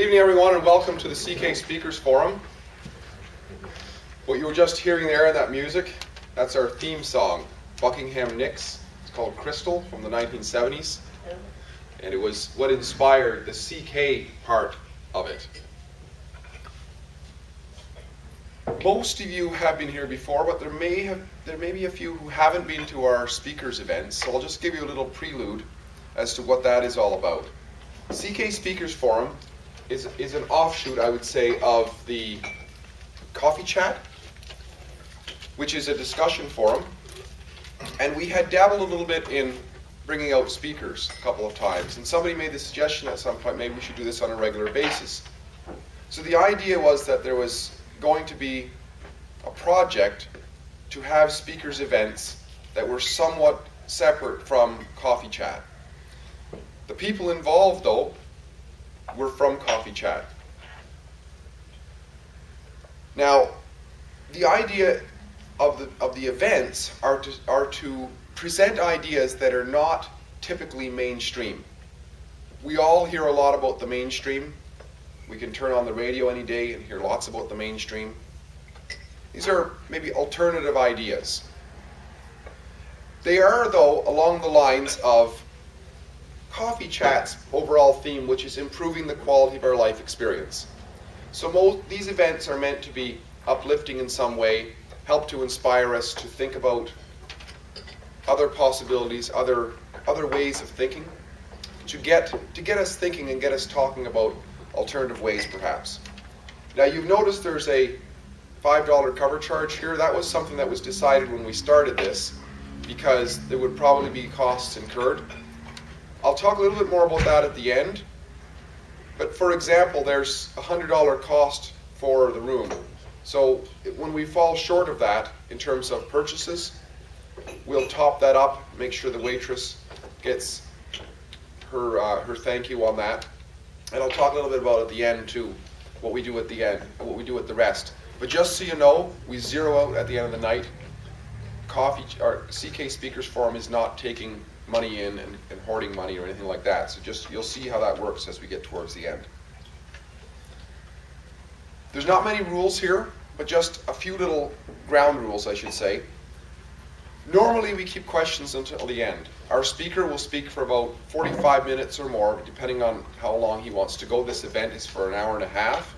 Good evening, everyone, and welcome to the CK Speakers Forum. What you were just hearing there in that music, that's our theme song, Buckingham Nicks. It's called Crystal from the 1970s, and it was what inspired the CK part of it. Most of you have been here before, but there may be a few who haven't been to our speakers events, so I'll just give you a little prelude as to what that is all about. CK Speakers Forum is an offshoot, I would say, of the Coffee Chat, which is a discussion forum. And we had dabbled a little bit in bringing out speakers a couple of times. And somebody made the suggestion at some point, maybe we should do this on a regular basis. So the idea was that there was going to be a project to have speakers events that were somewhat separate from Coffee Chat. The people involved, though, were from Coffee Chat. Now, the idea of the events are to present ideas that are not typically mainstream. We all hear a lot about the mainstream. We can turn on the radio any day and hear lots about the mainstream. These are maybe alternative ideas. They are, though, along the lines of Coffee Chat's overall theme, which is improving the quality of our life experience. So these events are meant to be uplifting in some way, help to inspire us to think about other possibilities, other ways of thinking, to get us thinking and get us talking about alternative ways, perhaps. Now, you've noticed there's a $5 cover charge here. That was something that was decided when we started this because there would probably be costs incurred. I'll talk a little bit more about that at the end. But for example, there's a $100 cost for the room. So when we fall short of that in terms of purchases, we'll top that up, make sure the waitress gets her thank you on that. And I'll talk a little bit about at the end too, what we do at the end and what we do with the rest. But just so you know, we zero out at the end of the night. CK Speakers Forum is not taking money in and hoarding money or anything like that. So just you'll see how that works as we get towards the end. There's not many rules here, but just a few little ground rules, I should say. Normally we keep questions until the end. Our speaker will speak for about 45 minutes or more, depending on how long he wants to go. This event is for an hour and a half.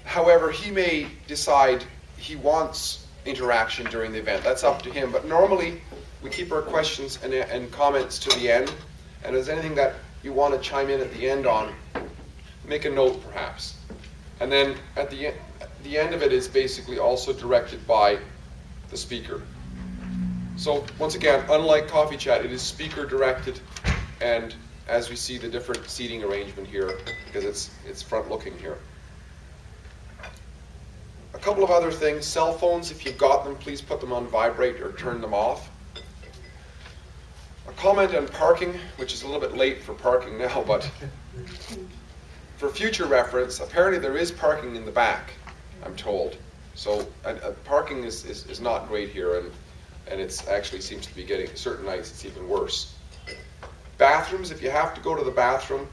However, he may decide he wants interaction during the event. That's up to him. But normally we keep our questions and comments to the end. And if there's anything that you want to chime in at the end on, make a note perhaps. And then at the end of it is basically also directed by the speaker. So once again, unlike Coffee Chat, it is speaker directed, and as we see the different seating arrangement here, because it's front looking here. A couple of other things. Cell phones, if you've got them, please put them on vibrate or turn them off. A comment on parking, which is a little bit late for parking now, but for future reference, apparently there is parking in the back, I'm told. So parking is not great here, and it's actually seems to be getting, certain nights it's even worse. Bathrooms, if you have to go to the bathroom,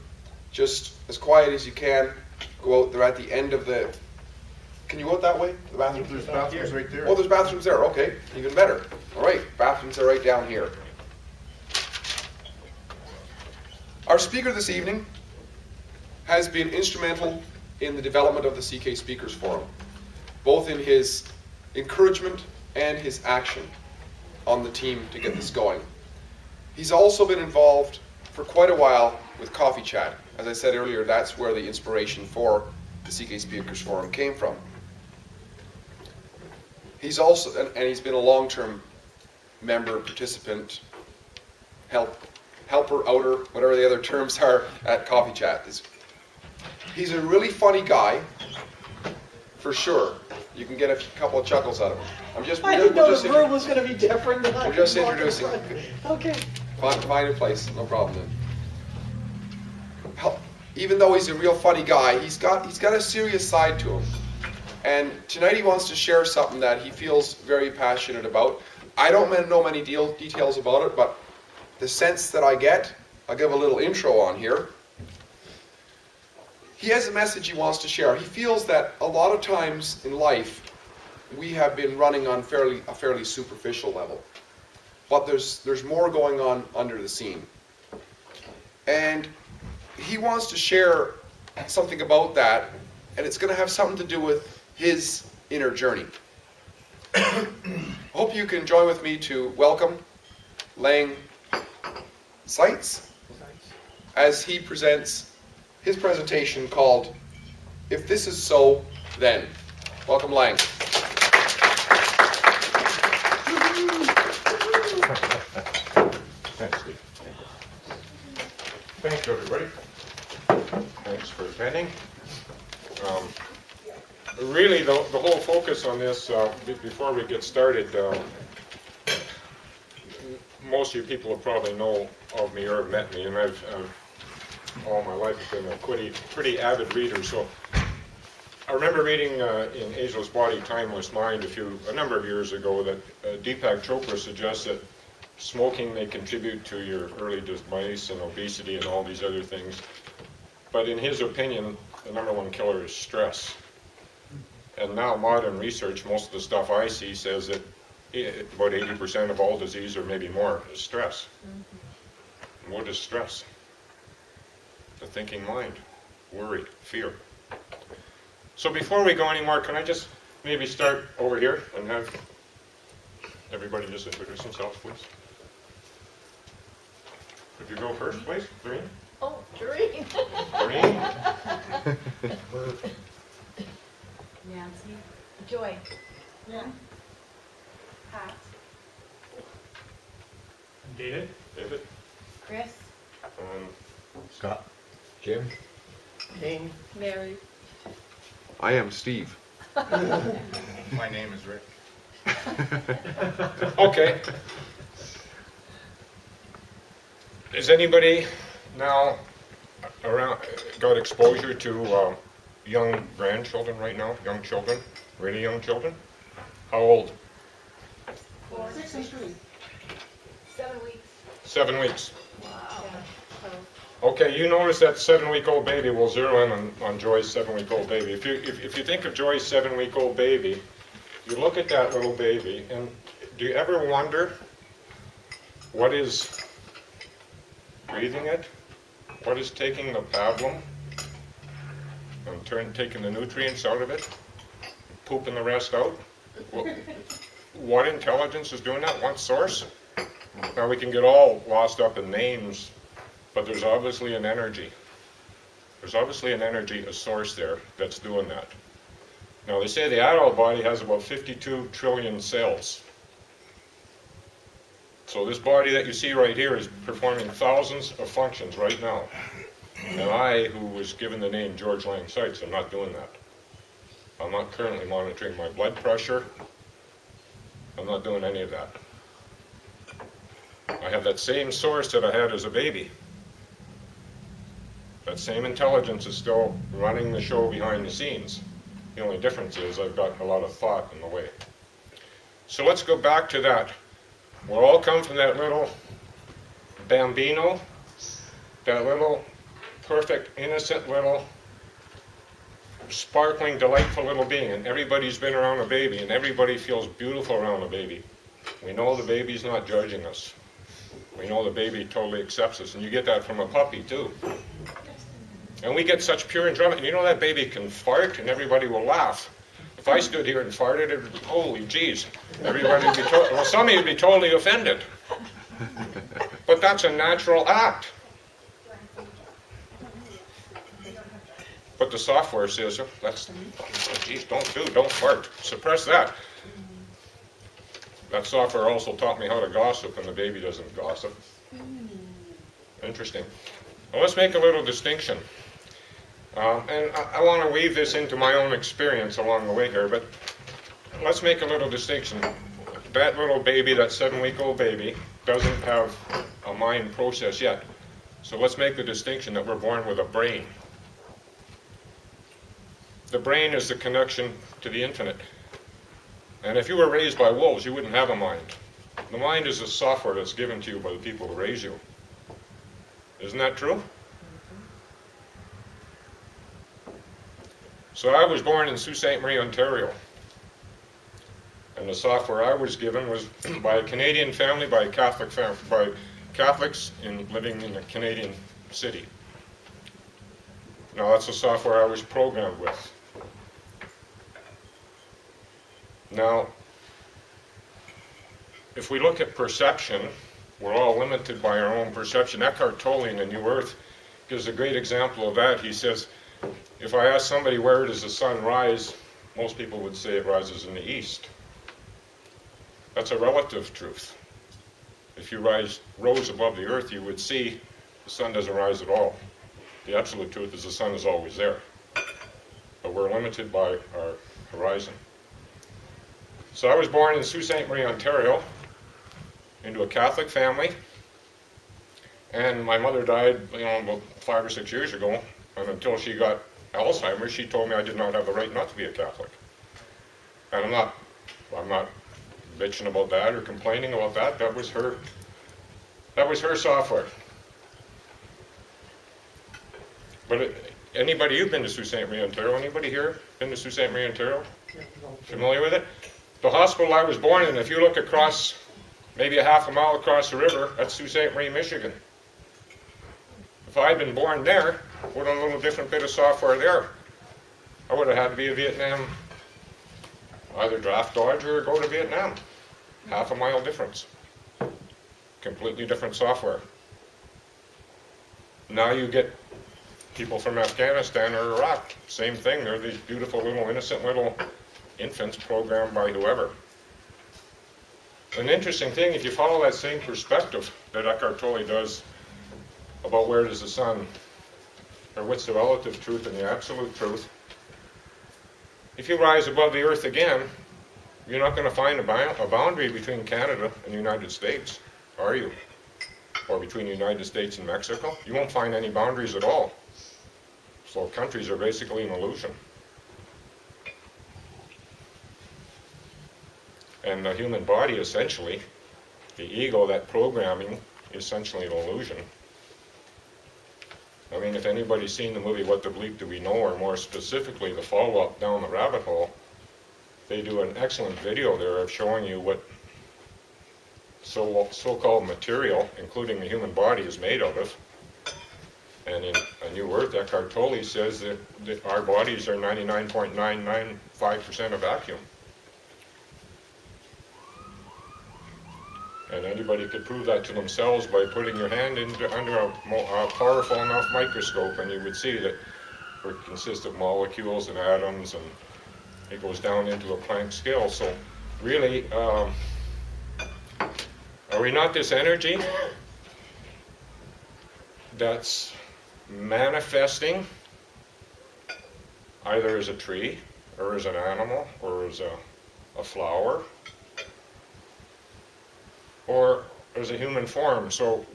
just as quiet as you can, go out. They're at the end of the... Can you go out that way? The bathroom? There's bathrooms right there. Oh, there's bathrooms there. Okay, even better. All right, bathrooms are right down here. Our speaker this evening has been instrumental in the development of the CK Speakers Forum, both in his encouragement and his action on the team to get this going. He's also been involved for quite a while with Coffee Chat. As I said earlier, that's where the inspiration for the CK Speakers Forum came from. He's also, and he's been a long-term member, participant, helper, outer, whatever the other terms are at Coffee Chat. He's a really funny guy, for sure. You can get a couple of chuckles out of him. I didn't know the room was going to be different. We're just introducing. Okay. Find a place, no problem then. Even though he's a real funny guy, he's got a serious side to him. And tonight he wants to share something that he feels very passionate about. I don't know many details about it, but the sense that I get, I'll give a little intro on here. he has a message he wants to share. He feels that a lot of times in life, we have been running on a fairly superficial level. But there's more going on under the scene. And he wants to share something about that, and it's going to have something to do with his inner journey. I hope you can join with me to welcome Lang Seitz as he presents his presentation called If This Is So, Then. Welcome, Lang. Thanks, Steve. Thanks, everybody. Thanks for attending. Really, the whole focus on this, before we get started, most of you people will probably know of me or have met me, and I've all my life been a pretty avid reader. So I remember reading in Ageless Body, Timeless Mind a number of years ago that Deepak Chopra suggests that smoking may contribute to your early demise and obesity and all these other things. But in his opinion, the number one killer is stress. And now modern research, most of the stuff I see says that about 80% of all disease, or maybe more, is stress. And what is stress? The thinking mind, worry, fear. So before we go anymore, can I just maybe start over here and have everybody just introduce themselves, please? Could you go first, please? Doreen? Oh, Doreen. Doreen? Nancy. Joy. Yeah. Pat. David? David? Chris. Scott? Jim? King. Mary. I am Steve. My name is Rick. Okay. Is anybody now around got exposure to young grandchildren right now? Young children? Really young children? How old? 4, 6 and 3. 7 weeks. 7 weeks. Wow. Okay, you notice that 7-week-old baby. We'll zero in on Joy's 7-week-old baby. If you think of Joy's 7-week-old baby, you look at that little baby, and do you ever wonder what is breathing it? What is taking the pablum and taking the nutrients out of it, pooping the rest out? What intelligence is doing that? What source? Now we can get all lost up in names, but there's obviously an energy. There's obviously an energy, a source there that's doing that. Now they say the adult body has about 52 trillion cells. So this body that you see right here is performing thousands of functions right now. And I, who was given the name George Lang Seitz, am not doing that. I'm not currently monitoring my blood pressure. I'm not doing any of that. I have that same source that I had as a baby. That same intelligence is still running the show behind the scenes. The only difference is I've got a lot of thought in the way. So let's go back to that. We all come from that little bambino, that little perfect, innocent little sparkling, delightful little being. And everybody's been around a baby, and everybody feels beautiful around a baby. We know the baby's not judging us. We know the baby totally accepts us, and you get that from a puppy too. And we get such pure enjoyment. You know that baby can fart, and everybody will laugh. If I stood here and farted, it would be, holy jeez. Everybody would be well, some of you would be totally offended. But that's a natural act. But the software says, oh, geez, don't fart. Suppress that. That software also taught me how to gossip, and the baby doesn't gossip. Interesting. Well, let's make a little distinction. And I want to weave this into my own experience along the way here, but let's make a little distinction. That little baby, that 7-week-old baby, doesn't have a mind process yet. So let's make the distinction that we're born with a brain. The brain is the connection to the infinite. And if you were raised by wolves, you wouldn't have a mind. The mind is the software that's given to you by the people who raise you. Isn't that true? So I was born in Sault Ste. Marie, Ontario. And the software I was given was by a Canadian family, by Catholics living in a Canadian city. Now that's the software I was programmed with. Now, if we look at perception, we're all limited by our own perception. Eckhart Tolle in The New Earth gives a great example of that. He says, if I ask somebody where does the sun rise, most people would say it rises in the east. That's a relative truth. If you rose above the earth, you would see the sun doesn't rise at all. The absolute truth is the sun is always there. But we're limited by our horizon. So I was born in Sault Ste. Marie, Ontario, into a Catholic family. And my mother died, about 5 or 6 years ago. And until she got Alzheimer's, she told me I did not have the right not to be a Catholic. And I'm not bitching about that or complaining about that. That was her software. But anybody, you've been to Sault Ste. Marie, Ontario? Anybody here been to Sault Ste. Marie, Ontario? Familiar with it? The hospital I was born in, if you look across, maybe a half a mile across the river, that's Sault Ste. Marie, Michigan. If I'd been born there, with a little different bit of software there, I would have had to be a Vietnam, either draft dodge or go to Vietnam. Half a mile difference. Completely different software. Now you get people from Afghanistan or Iraq. Same thing. They're these beautiful little innocent little infants programmed by whoever. An interesting thing, if you follow that same perspective that Eckhart Tolle does about where does the sun, or what's the relative truth and the absolute truth, if you rise above the earth again, you're not going to find a boundary between Canada and the United States, are you? Or between the United States and Mexico? You won't find any boundaries at all. So countries are basically an illusion. And the human body, essentially, the ego, that programming, is essentially an illusion. I mean, if anybody's seen the movie What the Bleep Do We Know, or more specifically the follow-up Down the Rabbit Hole, they do an excellent video there of showing you what so-called material, including the human body, is made out of. And in A New Earth, Eckhart Tolle says that our bodies are 99.995% a vacuum. And anybody could prove that to themselves by putting your hand under a powerful enough microscope, and you would see that it consists of molecules and atoms, and it goes down into a Planck scale. So really, are we not this energy that's manifesting either as a tree, or as an animal, or as a flower, or as a human form? So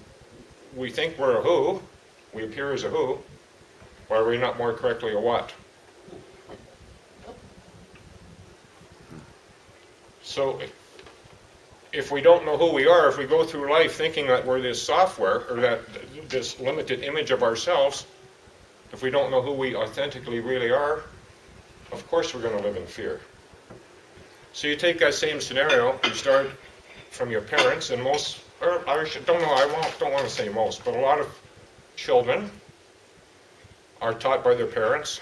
we think we're a who, we appear as a who, why are we not more correctly a what? So if we don't know who we are, if we go through life thinking that we're this software, or that this limited image of ourselves, if we don't know who we authentically really are, of course we're going to live in fear. So you take that same scenario, you start from your parents, and most, or I don't want to say most, but a lot of children are taught by their parents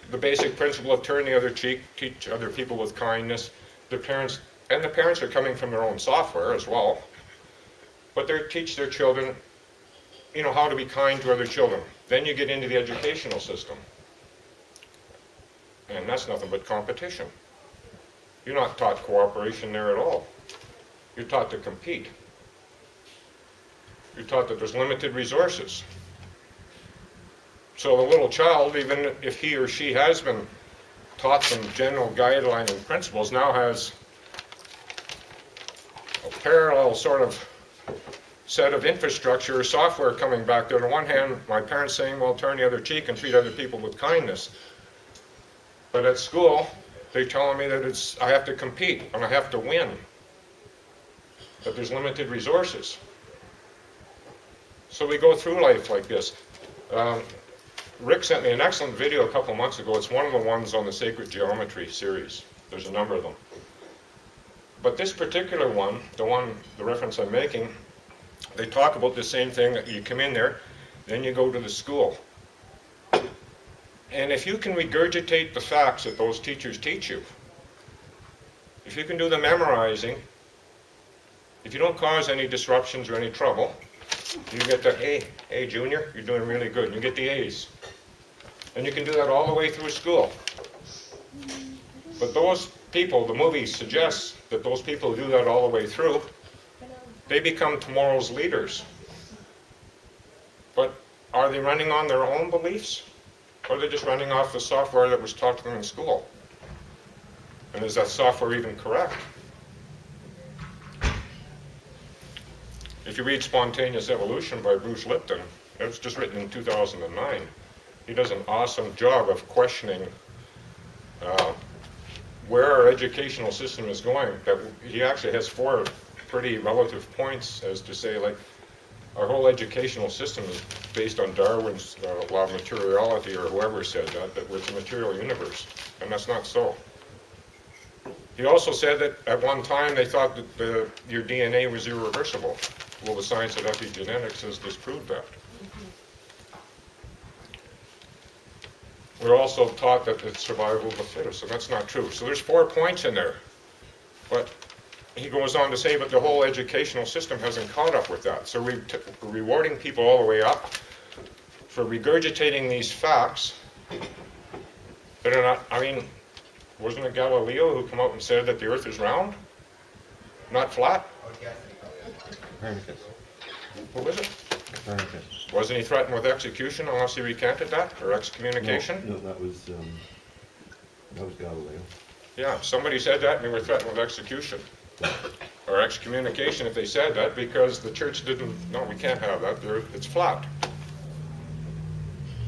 the basic principle of turn the other cheek, teach other people with kindness. The parents are coming from their own software as well, but they teach their children, how to be kind to other children. Then you get into the educational system, and that's nothing but competition. You're not taught cooperation there at all. You're taught to compete. You're taught that there's limited resources. So the little child, even if he or she has been taught some general guideline and principles, now has a parallel sort of set of infrastructure or software coming back there. On the one hand, my parents saying, well, turn the other cheek and treat other people with kindness. But at school, they're telling me that I have to compete and I have to win. But there's limited resources. So we go through life like this. Rick sent me an excellent video a couple months ago. It's one of the ones on the Sacred Geometry series. There's a number of them. But this particular one, the reference I'm making, they talk about the same thing, that you come in there, then you go to the school. And if you can regurgitate the facts that those teachers teach you, if you can do the memorizing, if you don't cause any disruptions or any trouble, you get the hey junior, you're doing really good, and you get the A's. And you can do that all the way through school. But those people, the movie suggests that those people who do that all the way through, they become tomorrow's leaders. But are they running on their own beliefs? Or are they just running off the software that was taught to them in school? And is that software even correct? If you read Spontaneous Evolution by Bruce Lipton, it was just written in 2009. He does an awesome job of questioning where our educational system is going. That he actually has 4 pretty relative points as to say, like, our whole educational system is based on Darwin's law of materiality, or whoever said that it's a material universe, and that's not so. He also said that at one time they thought that your DNA was irreversible. Well, the science of epigenetics has disproved that. We're also taught that it's survival of the fittest, and that's not true. So there's 4 points in there. But he goes on to say, but the whole educational system hasn't caught up with that. So we're rewarding people all the way up for regurgitating these facts that are not, I mean, wasn't it Galileo who came out and said that the earth is round, not flat? Copernicus. What was it? Copernicus. Wasn't he threatened with execution unless he recanted that, or excommunication? No, that was Galileo. Yeah, somebody said that and they were threatened with execution. Or excommunication if they said that, because the church didn't, no, we can't have that, it's flat.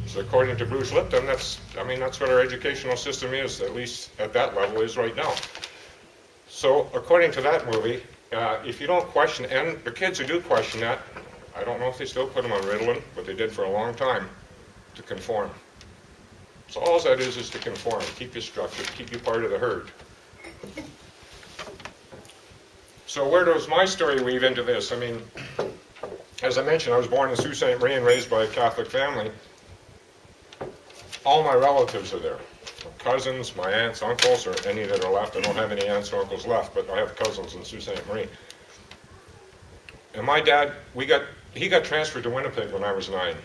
So according to Bruce Lipton, that's what our educational system is, at least at that level, is right now. So according to that movie, if you don't question, and the kids who do question that, I don't know if they still put them on Ritalin, but they did for a long time, to conform. So all that is to conform, keep you structured, keep you part of the herd. So where does my story weave into this? I mean, as I mentioned, I was born in Sault Ste. Marie and raised by a Catholic family. All my relatives are there. My cousins, my aunts, uncles, or any that are left. I don't have any aunts or uncles left, but I have cousins in Sault Ste. Marie. And my dad, he got transferred to Winnipeg when I was 9.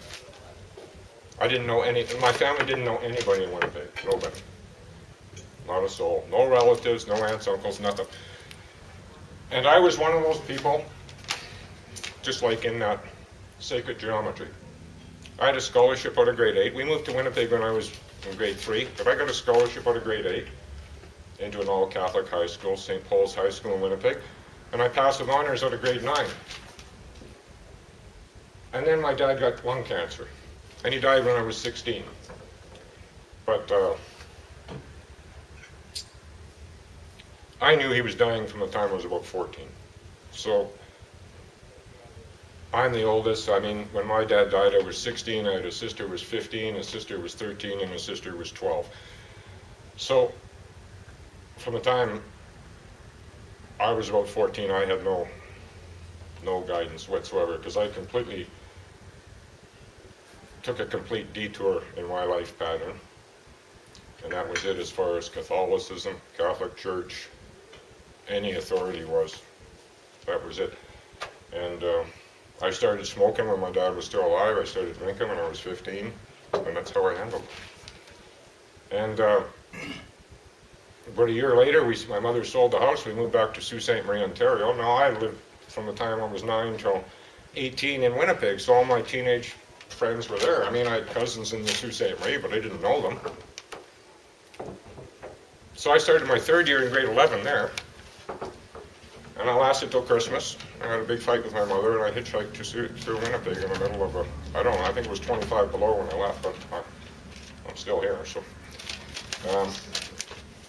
I didn't know my family didn't know anybody in Winnipeg, nobody. Not a soul. No relatives, no aunts, uncles, nothing. And I was one of those people, just like in that Sacred Geometry. I had a scholarship out of grade 8. We moved to Winnipeg when I was in grade 3, but I got a scholarship out of grade 8 into an all-Catholic high school, St. Paul's High School in Winnipeg, and I passed with honors out of grade 9. And then my dad got lung cancer, and he died when I was 16. But I knew he was dying from the time I was about 14. So I'm the oldest. I mean, when my dad died, I was 16. I had a sister who was 15, a sister was 13, and a sister was 12. So from the time I was about 14, I had no guidance whatsoever, because I completely took a complete detour in my life pattern. And that was it as far as Catholicism, Catholic Church, any authority was. That was it. And I started smoking when my dad was still alive. I started drinking when I was 15, and that's how I handled it. And about a year later, my mother sold the house. We moved back to Sault Ste. Marie, Ontario. Now I lived from the time I was 9 till 18 in Winnipeg, so all my teenage friends were there. I mean, I had cousins in the Sault Ste. Marie, but I didn't know them. So I started my 3rd year in grade 11 there. And I lasted till Christmas. I had a big fight with my mother, and I hitchhiked through Winnipeg in the middle of I don't know, I think it was 25 below when I left, but I'm still here, so.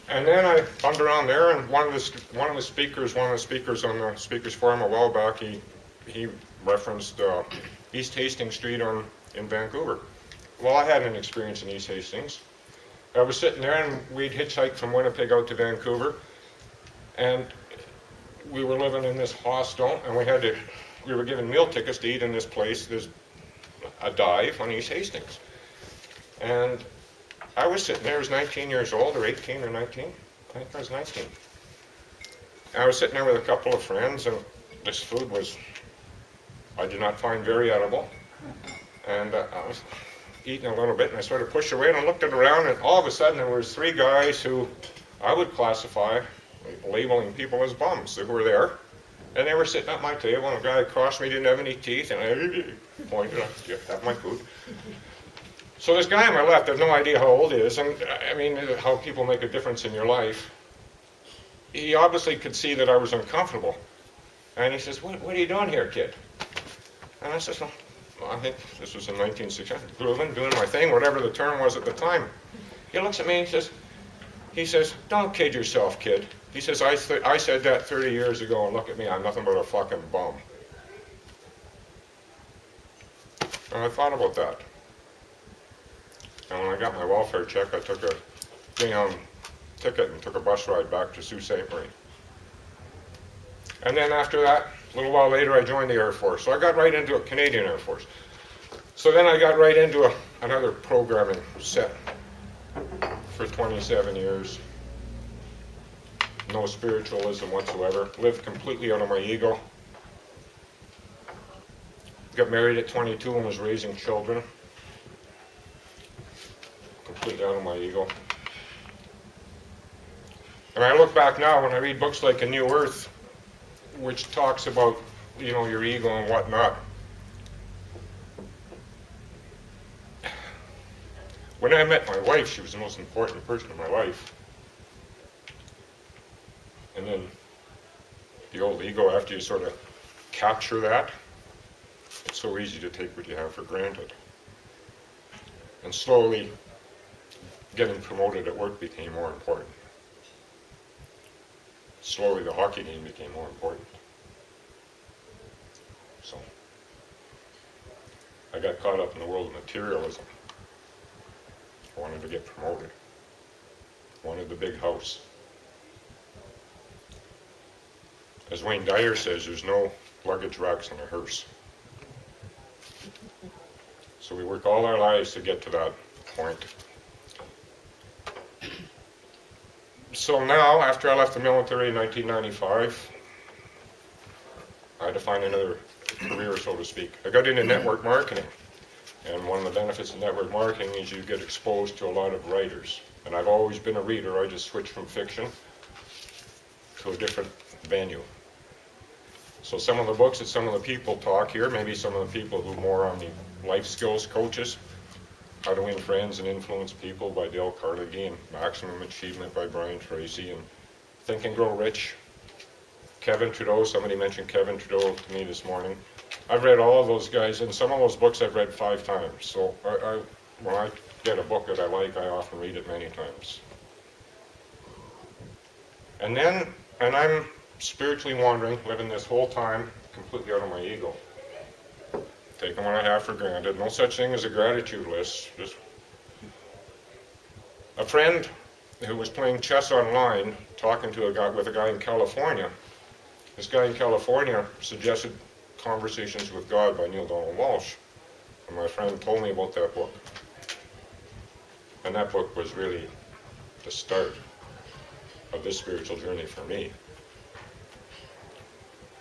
And then I bummed around there, and one of the speakers on the speakers forum a while back, he referenced East Hastings Street in Vancouver. well, I had an experience in East Hastings. I was sitting there and we'd hitchhiked from Winnipeg out to Vancouver, and we were living in this hostel, and we were given meal tickets to eat in this place. There's a dive on East Hastings. And I was sitting there, I was 19 years old, or 18 or 19. I think I was 19. And I was sitting there with a couple of friends, and this food I did not find very edible. And I was eating a little bit, and I sort of pushed away, and I looked around, and all of a sudden there was 3 guys who I would classify, labeling people as bums, that were there. And they were sitting at my table, and a guy across me didn't have any teeth, and I pointed, "You have my food." So this guy on my left, I have no idea how old he is, and I mean, how people make a difference in your life. He obviously could see that I was uncomfortable. And he says, what are you doing here, kid? And I says, well, I think this was in 1960, grooving, doing my thing, whatever the term was at the time. He looks at me and he says, don't kid yourself, kid. He says, I said that 30 years ago, and look at me, I'm nothing but a fucking bum. And I thought about that. And when I got my welfare check, I took a Greyhound ticket and took a bus ride back to Sault Ste. Marie. And then after that, a little while later, I joined the Air Force. So I got right into a Canadian Air Force. So then I got right into another programming set for 27 years. No spiritualism whatsoever. Lived completely out of my ego. Got married at 22 and was raising children. Completely out of my ego. And I look back now when I read books like A New Earth, which talks about, your ego and whatnot. When I met my wife, she was the most important person in my life. And then the old ego, after you sort of capture that, it's so easy to take what you have for granted. And slowly, getting promoted at work became more important. Slowly, the hockey game became more important. So, I got caught up in the world of materialism. I wanted to get promoted. I wanted the big house. As Wayne Dyer says, there's no luggage racks in a hearse. So we work all our lives to get to that point. So now, after I left the military in 1995, I had to find another career, so to speak. I got into network marketing. And one of the benefits of network marketing is you get exposed to a lot of writers. And I've always been a reader. I just switched from fiction to a different venue. So some of the books that some of the people talk here, maybe some of the people who are more on the life skills coaches, How to Win Friends and Influence People by Dale Carnegie, and Maximum Achievement by Brian Tracy, and Think and Grow Rich. Kevin Trudeau, somebody mentioned Kevin Trudeau to me this morning. I've read all of those guys, and some of those books I've read 5 times. So when I get a book that I like, I often read it many times. And I'm spiritually wandering, living this whole time completely out of my ego. Taking what I have for granted. No such thing as a gratitude list. Just a friend who was playing chess online, talking to with a guy in California. This guy in California suggested Conversations with God by Neale Donald Walsch. And my friend told me about that book. And that book was really the start of this spiritual journey for me.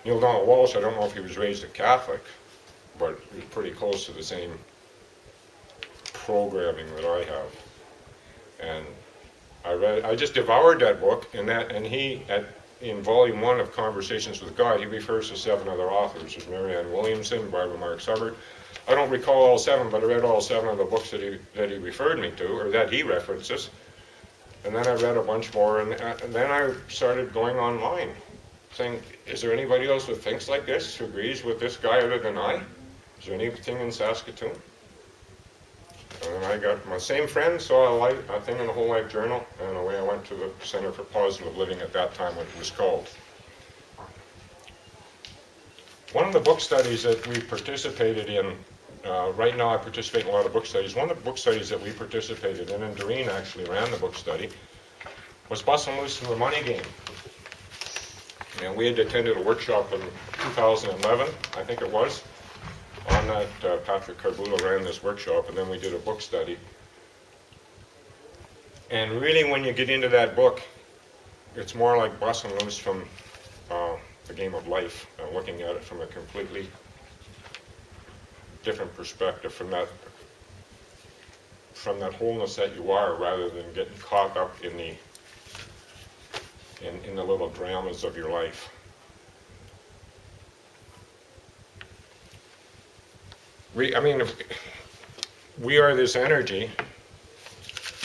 Neale Donald Walsch, I don't know if he was raised a Catholic, but he was pretty close to the same programming that I have. And I just devoured that book, and he, in volume 1 of Conversations with God, he refers to 7 other authors. There's Marianne Williamson, Barbara Marx Hubbard. I don't recall all 7, but I read all 7 of the books that he referred me to, or that he references. And then I read a bunch more, and then I started going online, saying, is there anybody else who thinks like this, who agrees with this guy other than I? Is there anything in Saskatoon? And I got my same friend saw a thing in the Whole Life Journal, and away I went to the Center for Positive Living at that time, what it was called. One of the book studies that we participated in right now I participate in a lot of book studies. One of the book studies that we participated in, and Doreen actually ran the book study, was Bustin' Loose from the Money Game. And we had attended a workshop in 2011, I think it was. On that, Patrick Carbulo ran this workshop, and then we did a book study. And really, when you get into that book, it's more like busting loose from the game of life, and looking at it from a completely different perspective, from that wholeness that you are, rather than getting caught up in the little dramas of your life. We are this energy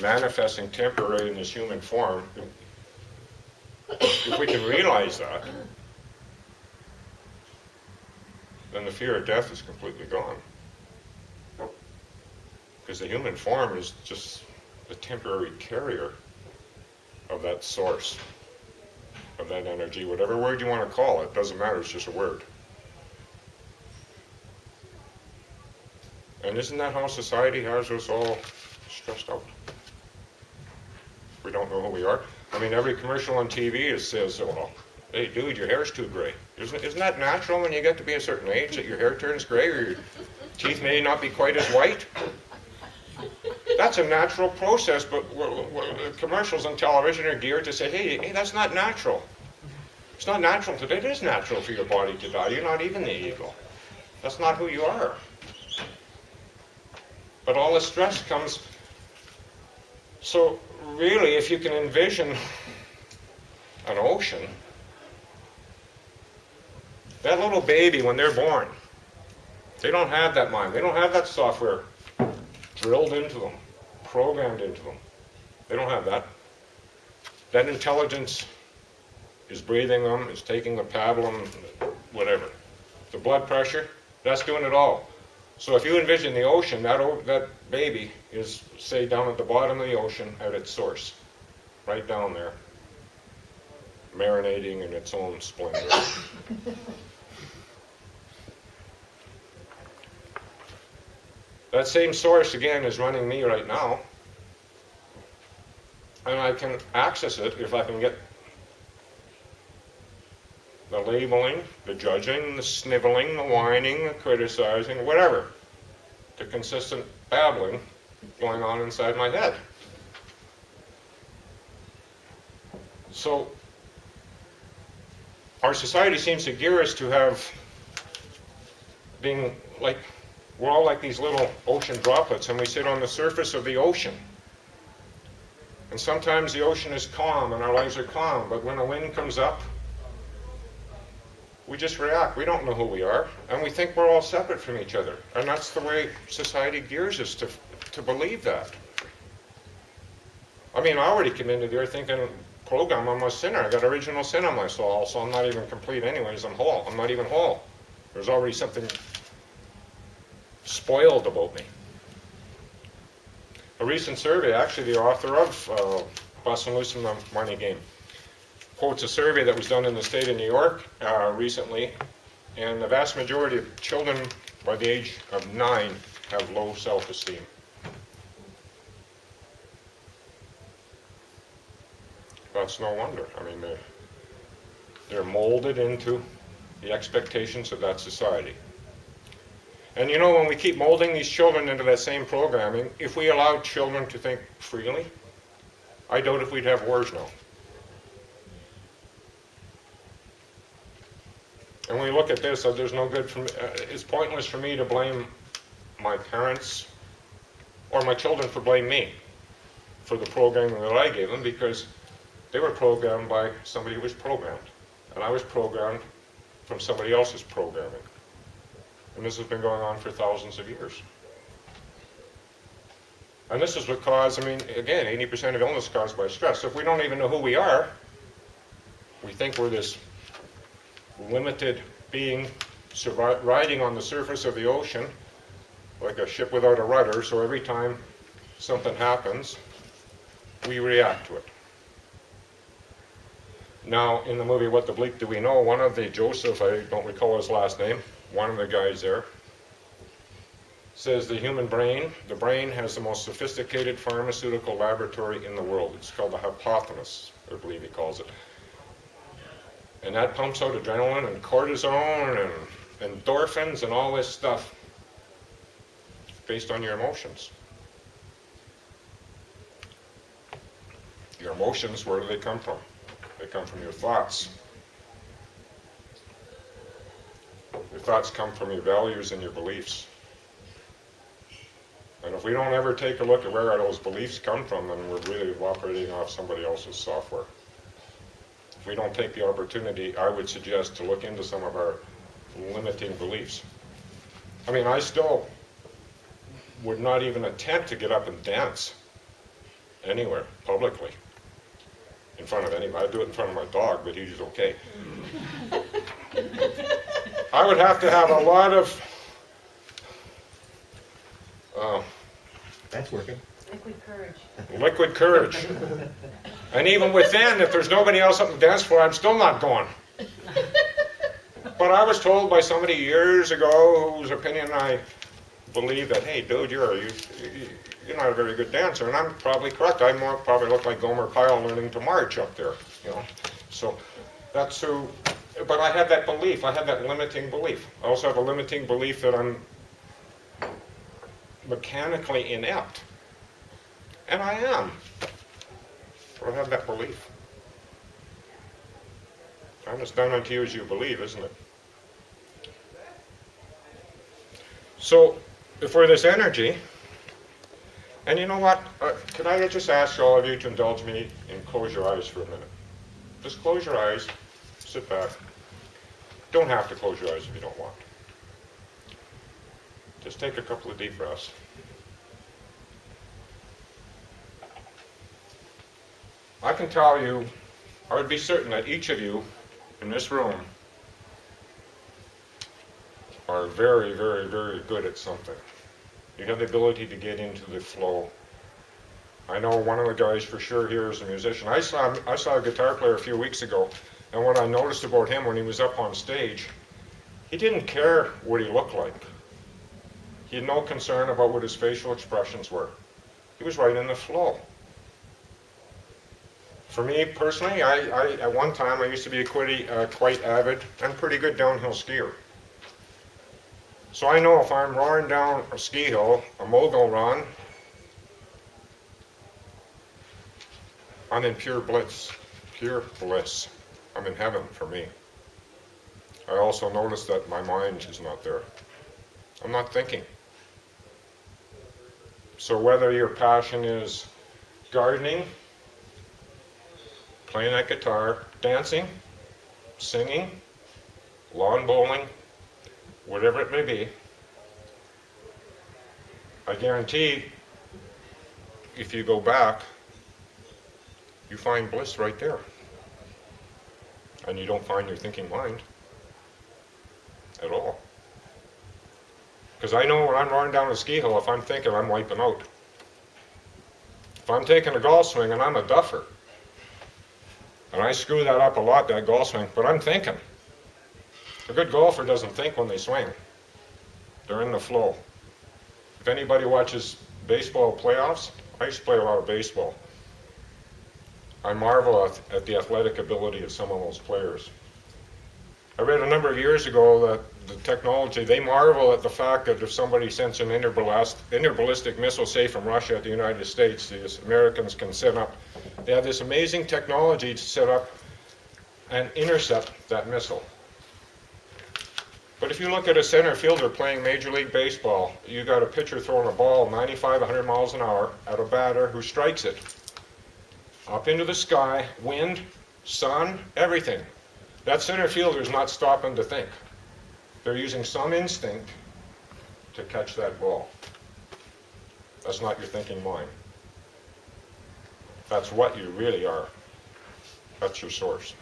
manifesting temporarily in this human form. If we can realize that, then the fear of death is completely gone. Because the human form is just the temporary carrier of that source, of that energy, whatever word you want to call it, doesn't matter, it's just a word. And isn't that how society has us all stressed out? We don't know who we are. I mean, every commercial on TV says, well, hey dude, your hair's too gray. Isn't that natural when you get to be a certain age, that your hair turns gray, or your teeth may not be quite as white? That's a natural process, but commercials on television are geared to say, hey, that's not natural. It's not natural today. It is natural for your body to die. You're not even the eagle. That's not who you are. But all the stress comes. So really, if you can envision an ocean, that little baby, when they're born, they don't have that mind. They don't have that software drilled into them, programmed into them. They don't have that. That intelligence is breathing them, is taking the paddle, and whatever. The blood pressure, that's doing it all. So if you envision the ocean, that baby is, say, down at the bottom of the ocean at its source, right down there, marinating in its own splendor. That same source, again, is running me right now. And I can access it if I can get the labeling, the judging, the sniveling, the whining, the criticizing, whatever. The consistent babbling going on inside my head. So, our society seems to gear us to have being like, we're all like these little ocean droplets, and we sit on the surface of the ocean. And sometimes the ocean is calm and our lives are calm, but when a wind comes up, we just react. We don't know who we are, and we think we're all separate from each other. And that's the way society gears us to believe that. I mean, I already came into there thinking, program, I'm a sinner. I got original sin on my soul, so I'm not even complete anyways. I'm whole. I'm not even whole. There's already something spoiled about me. A recent survey, actually the author of Bustin' Loose from the Money Game, quotes a survey that was done in the state of New York recently, and the vast majority of children by the age of 9 have low self-esteem. That's no wonder. I mean, they're molded into the expectations of that society. And you know, when we keep molding these children into that same programming, if we allowed children to think freely, I doubt if we'd have wars now. And when we look at this, there's no good for me. It's pointless for me to blame my parents or my children for blaming me for the programming that I gave them, because they were programmed by somebody who was programmed. And I was programmed from somebody else's programming. And this has been going on for thousands of years. And this is what caused, I mean, again, 80% of illness caused by stress. So if we don't even know who we are, we think we're this limited being riding on the surface of the ocean like a ship without a rudder, so every time something happens, we react to it. Now, in the movie What the Bleak Do We Know, one of the, Joseph, I don't recall his last name, one of the guys there says the human brain, the brain has the most sophisticated pharmaceutical laboratory in the world. It's called the hypothalamus, I believe he calls it. And that pumps out adrenaline and cortisone and endorphins and all this stuff based on your emotions. Your emotions, where do they come from? They come from your thoughts. Your thoughts come from your values and your beliefs. And if we don't ever take a look at where those beliefs come from, then we're really operating off somebody else's software. If we don't take the opportunity, I would suggest to look into some of our limiting beliefs. I mean, I still would not even attempt to get up and dance anywhere, publicly, in front of anybody. I'd do it in front of my dog, but he's okay. I would have to have a lot of That's working. Liquid courage. liquid courage. And even within, if there's nobody else up on the dance floor, I'm still not going. But I was told by somebody years ago whose opinion I believe that, hey, dude, you're not a very good dancer. And I'm probably correct. I probably look like Gomer Pyle learning to march up there, you know. So that's who, but I had that belief. I had that limiting belief. I also have a limiting belief that I'm mechanically inept. And I am. I have that belief. And it's done unto you as you believe, isn't it? So, for this energy, and you know what? Could I just ask all of you to indulge me and close your eyes for a minute? Just close your eyes, sit back. Don't have to close your eyes if you don't want. Just take a couple of deep breaths. I can tell you, I would be certain that each of you in this room are very, very, very good at something. You have the ability to get into the flow. I know one of the guys for sure here is a musician. I saw a guitar player a few weeks ago, and what I noticed about him when he was up on stage, he didn't care what he looked like. He had no concern about what his facial expressions were. He was right in the flow. For me personally, I at one time I used to be a quite avid and pretty good downhill skier. So I know if I'm roaring down a ski hill, a mogul run, I'm in pure bliss. Pure bliss. I'm in heaven for me. I also notice that my mind is not there. I'm not thinking. So whether your passion is gardening, playing that guitar, dancing, singing, lawn bowling, whatever it may be, I guarantee if you go back, you find bliss right there. And you don't find your thinking mind at all. Because I know when I'm running down a ski hill, if I'm thinking, I'm wiping out. If I'm taking a golf swing and I'm a duffer, and I screw that up a lot, that golf swing, but I'm thinking. A good golfer doesn't think when they swing. They're in the flow. If anybody watches baseball playoffs, I used to play a lot of baseball. I marvel at the athletic ability of some of those players. I read a number of years ago that the technology, they marvel at the fact that if somebody sends an interballistic missile, say from Russia at the United States, the Americans can set up, they have this amazing technology to set up and intercept that missile. But if you look at a center fielder playing Major League Baseball, you got a pitcher throwing a ball 95, 100 miles an hour at a batter who strikes it. Up into the sky, wind, sun, everything. That center fielder is not stopping to think. They're using some instinct to catch that ball. That's not your thinking mind. That's what you really are. That's your source.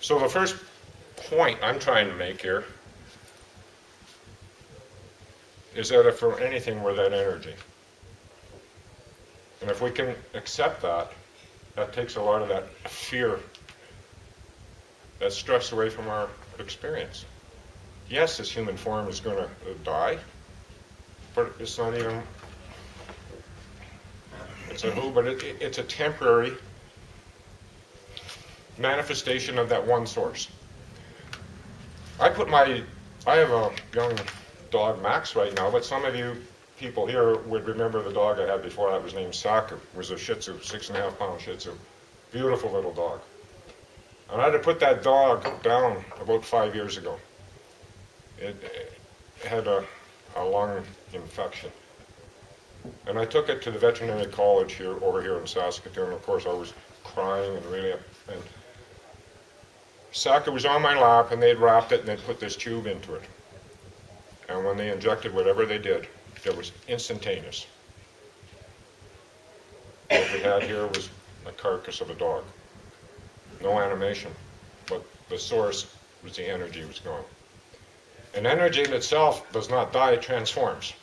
So the first point I'm trying to make here is that if for anything, we're that energy. And if we can accept that, that takes a lot of that fear, that stress away from our experience. Yes, this human form is going to die, but it's not even, it's a who, but it's a temporary manifestation of that one source. I have a young dog, Max, right now, but some of you people here would remember the dog I had before that was named Saku. It was a Shih Tzu, 6.5 pound Shih Tzu. Beautiful little dog. And I had to put that dog down about 5 years ago. It had a lung infection. And I took it to the veterinary college over here in Saskatoon. Of course, I was crying and really, and Saku was on my lap, and they'd wrapped it and they'd put this tube into it. And when they injected whatever they did, it was instantaneous. What we had here was a carcass of a dog. No animation, but the source was the energy was gone. And energy in itself does not die, it transforms.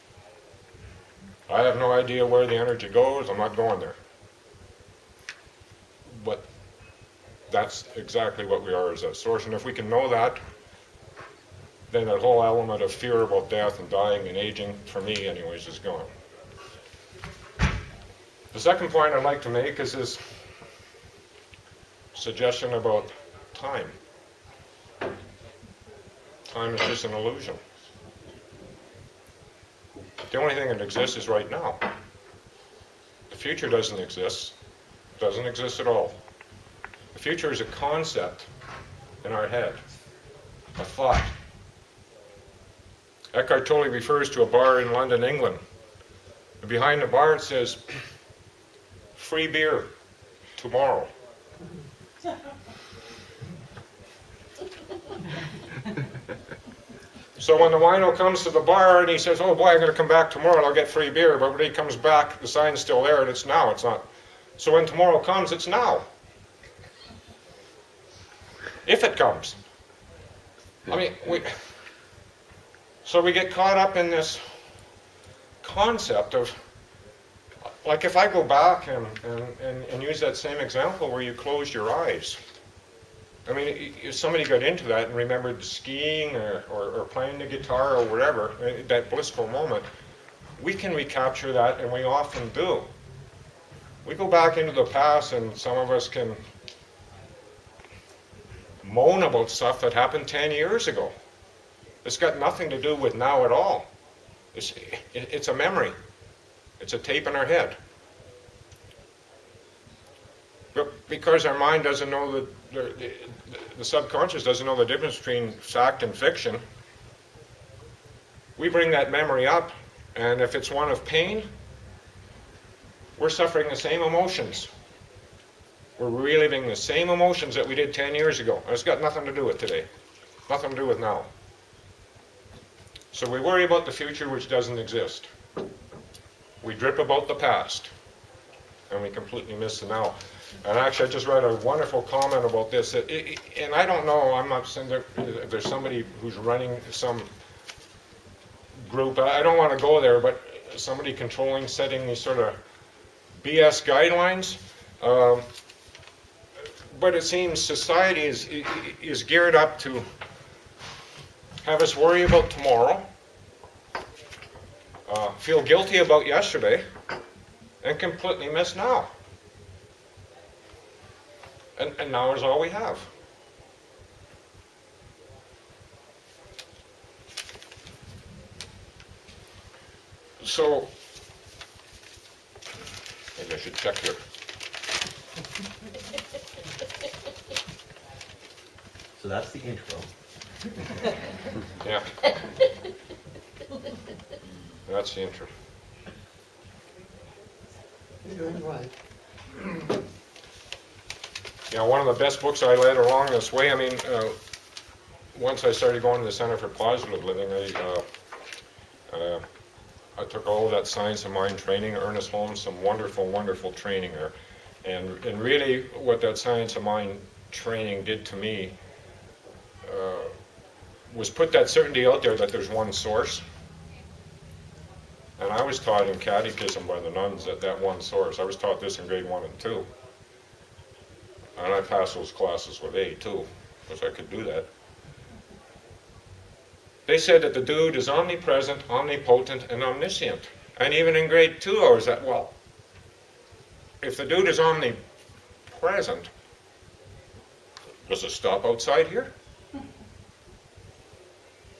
I have no idea where the energy goes, I'm not going there. But that's exactly what we are as that source. And if we can know that, then that whole element of fear about death and dying and aging, for me anyways, is gone. The second point I'd like to make is this suggestion about time. Time is just an illusion. The only thing that exists is right now. The future doesn't exist at all. The future is a concept in our head, a thought. Eckhart Tolle refers to a bar in London, England. And behind the bar it says, free beer tomorrow. So when the wino comes to the bar and he says, oh boy, I'm going to come back tomorrow and I'll get free beer, but when he comes back, the sign's still there and it's now, it's not. So when tomorrow comes, it's now. If it comes. I mean, so we get caught up in this concept of, like if I go back and use that same example where you close your eyes. I mean, if somebody got into that and remembered skiing or playing the guitar or whatever, that blissful moment, we can recapture that, and we often do. We go back into the past and some of us can moan about stuff that happened 10 years ago. It's got nothing to do with now at all. It's a memory. It's a tape in our head. But because our mind doesn't know the subconscious doesn't know the difference between fact and fiction, we bring that memory up, and if it's one of pain, we're suffering the same emotions. We're reliving the same emotions that we did 10 years ago. And it's got nothing to do with today. Nothing to do with now. So we worry about the future which doesn't exist. We drip about the past, and we completely miss the now. And actually, I just read a wonderful comment about this. And I don't know, I'm not saying if there's somebody who's running some group, I don't want to go there, but somebody controlling, setting these sort of BS guidelines. But it seems society is geared up to have us worry about tomorrow, feel guilty about yesterday, and completely miss now. And now is all we have. So, maybe I should check here. So that's the intro. Yeah. That's the intro. You're doing right. You know, one of the best books I read along this way, I mean, once I started going to the Center for Positive Living, I took all of that Science of Mind training, Ernest Holmes, some wonderful, wonderful training there. And really what that Science of Mind training did to me was put that certainty out there that there's one source. And I was taught in catechism by the nuns that one source. I was taught this in grade 1 and 2. And I passed those classes with A too, because I could do that. They said that the dude is omnipresent, omnipotent, and omniscient. And even in grade 2, I was at, well, if the dude is omnipresent, does it stop outside here?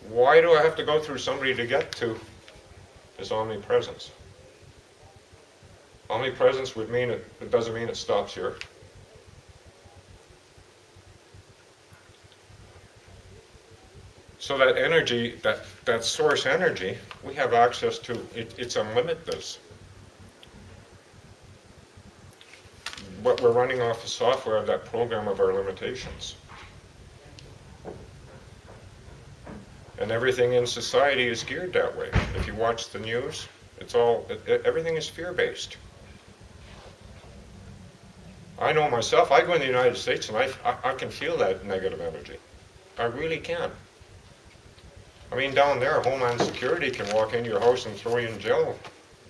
Why do I have to go through somebody to get to his omnipresence? Omnipresence would mean it doesn't mean it stops here. So that energy, that source energy, we have access to, it's unlimited. But we're running off the software of that program of our limitations. And everything in society is geared that way. If you watch the news, everything is fear-based. I know myself, I go in the United States and I can feel that negative energy. I really can. I mean, down there, Homeland Security can walk into your house and throw you in jail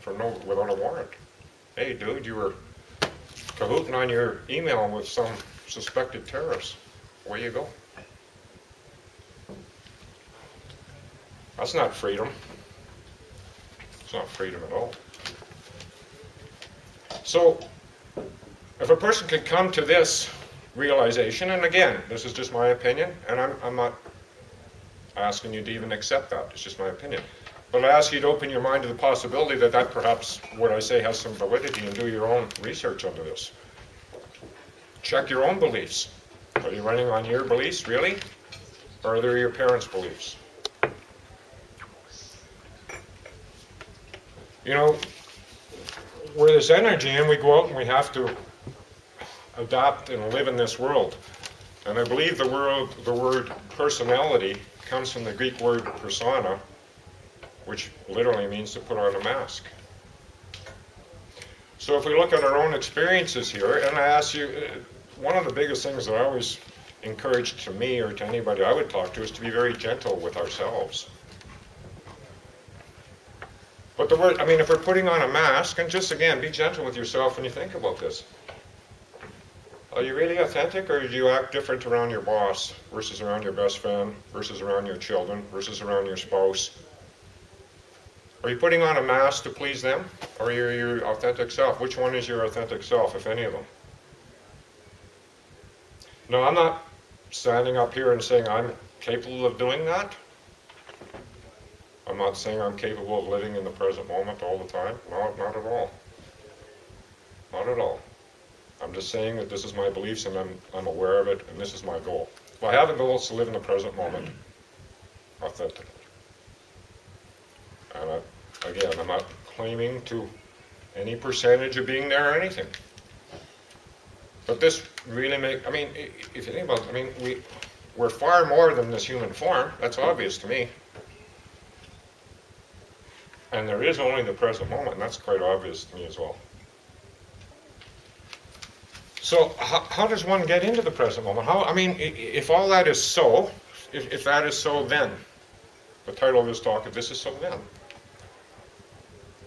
without a warrant. Hey, dude, you were cahooting on your email with some suspected terrorist. Where you go? That's not freedom. It's not freedom at all. So, if a person could come to this realization, and again, this is just my opinion, and I'm not asking you to even accept that, it's just my opinion. But I ask you to open your mind to the possibility that perhaps what I say has some validity, and do your own research into this. Check your own beliefs. Are you running on your beliefs, really? Or are they your parents' beliefs? You know, we're this energy, and we go out and we have to adapt and live in this world. And I believe the word personality comes from the Greek word persona, which literally means to put on a mask. So if we look at our own experiences here, and I ask you, one of the biggest things that I always encourage to me or to anybody I would talk to is to be very gentle with ourselves. But if we're putting on a mask, and just again, be gentle with yourself when you think about this. Are you really authentic, or do you act different around your boss versus around your best friend, versus around your children, versus around your spouse? Are you putting on a mask to please them, or are you your authentic self? Which one is your authentic self, if any of them? No, I'm not standing up here and saying I'm capable of doing that. I'm not saying I'm capable of living in the present moment all the time. No, not at all. Not at all. I'm just saying that this is my beliefs and I'm aware of it, and this is my goal. If I have a goal, it's to live in the present moment authentically. And again, I'm not claiming to any percentage of being there or anything. But this really if you think about it, we're far more than this human form. That's obvious to me. And there is only the present moment, and that's quite obvious to me as well. So how does one get into the present moment? If all that is so, if that is so, then the title of this talk, if this is so, then.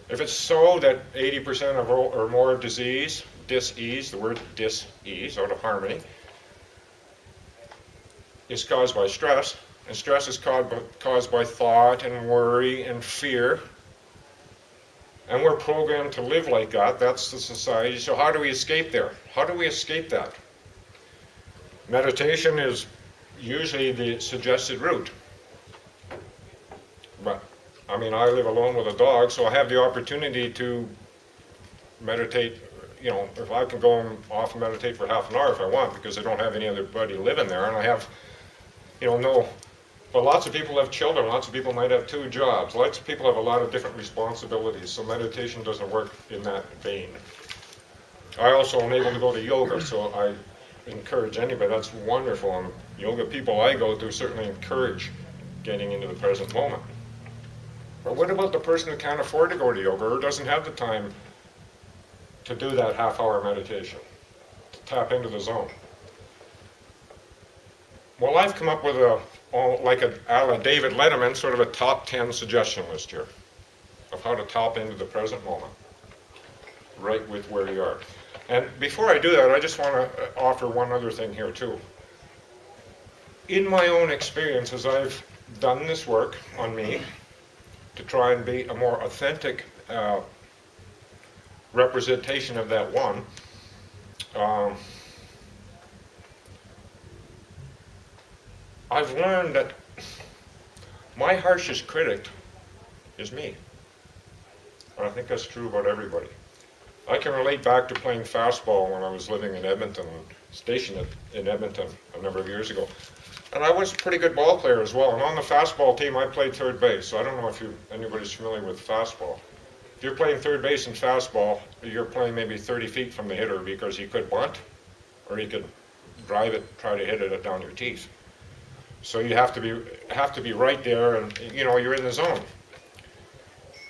If it's so that 80% of or more of disease, dis-ease, the word dis-ease, out of harmony, is caused by stress, and stress is caused by thought and worry and fear, and we're programmed to live like that. That's the society. So how do we escape there? How do we escape that? Meditation is usually the suggested route. But, I live alone with a dog, so I have the opportunity to meditate. If I can go off and meditate for half an hour if I want, because I don't have anybody living there, and I have, but lots of people have children, lots of people might have 2 jobs, lots of people have a lot of different responsibilities, so meditation doesn't work in that vein. I also am able to go to yoga, so I encourage anybody, that's wonderful, and yoga people I go to certainly encourage getting into the present moment. But what about the person who can't afford to go to yoga or doesn't have the time to do that half-hour meditation, to tap into the zone? Well, I've come up with a la David Letterman, sort of a top 10 suggestion list here of how to tap into the present moment, right with where you are. And before I do that, I just want to offer one other thing here too. In my own experience, as I've done this work on me to try and be a more authentic representation of that one. I've learned that my harshest critic is me. And I think that's true about everybody. I can relate back to playing fastball when I was living in Edmonton, stationed in Edmonton a number of years ago. And I was a pretty good ball player as well. And on the fastball team, I played third base. So I don't know if anybody's familiar with fastball. If you're playing third base in fastball, you're playing maybe 30 feet from the hitter because he could bunt or he could drive it, try to hit it down your teeth. So you have to be right there, and you're in the zone.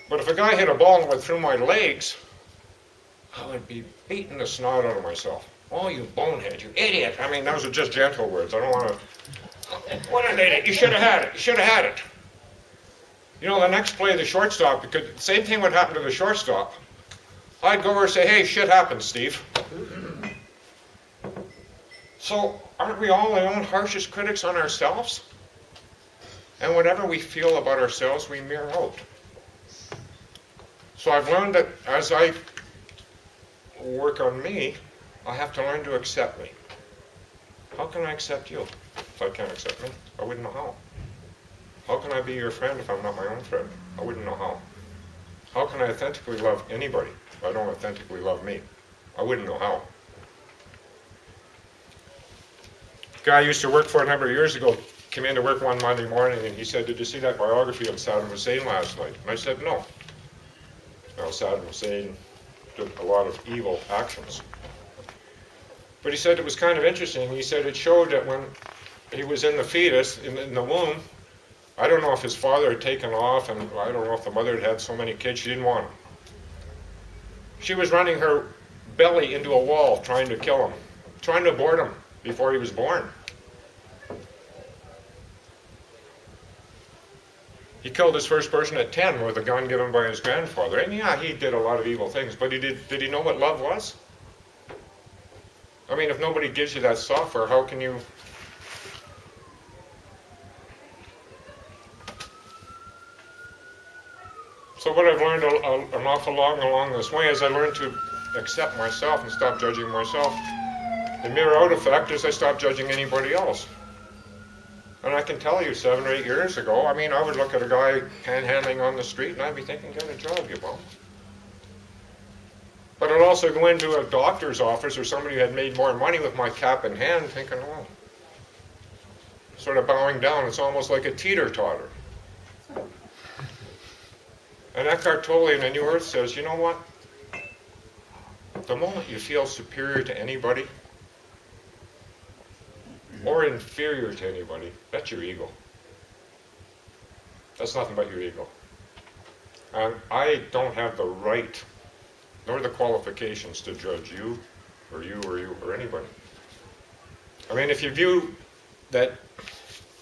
But if a guy hit a ball and went through my legs, I would be beating the snot out of myself. Oh, you bonehead, you idiot. I mean, those are just gentle words. I don't want to... What an idiot. You should have had it. You should have had it. The next play, the shortstop, because the same thing would happen to the shortstop. I'd go over and say, hey, shit happens, Steve. So aren't we all our own harshest critics on ourselves? And whatever we feel about ourselves, we mirror out. So I've learned that as I work on me, I have to learn to accept me. How can I accept you if I can't accept me? I wouldn't know how. How can I be your friend if I'm not my own friend? I wouldn't know how. How can I authentically love anybody if I don't authentically love me? I wouldn't know how. A guy I used to work for a number of years ago came into work one Monday morning and he said, did you see that biography of Saddam Hussein last night? And I said, no. Now, Saddam Hussein did a lot of evil actions. But he said it was kind of interesting. He said it showed that when he was in the fetus, in the womb, I don't know if his father had taken off, and I don't know if the mother had so many kids, she didn't want him. She was running her belly into a wall trying to kill him, trying to abort him before he was born. He killed his first person at 10 with a gun given by his grandfather. And yeah, he did a lot of evil things, but did he know what love was? I mean, if nobody gives you that software, how can you... So what I've learned an awful lot along this way is I learned to accept myself and stop judging myself. The mirror out effect is I stopped judging anybody else. And I can tell you 7 or 8 years ago, I mean, I would look at a guy panhandling on the street and I'd be thinking, get a job, you bum. But I'd also go into a doctor's office or somebody who had made more money with my cap in hand thinking, oh, sort of bowing down. It's almost like a teeter-totter. And Eckhart Tolle in A New Earth says, you know what? The moment you feel superior to anybody, or inferior to anybody, that's your ego. That's nothing but your ego. And I don't have the right, nor the qualifications to judge you, or you, or you, or anybody. I mean, if you view that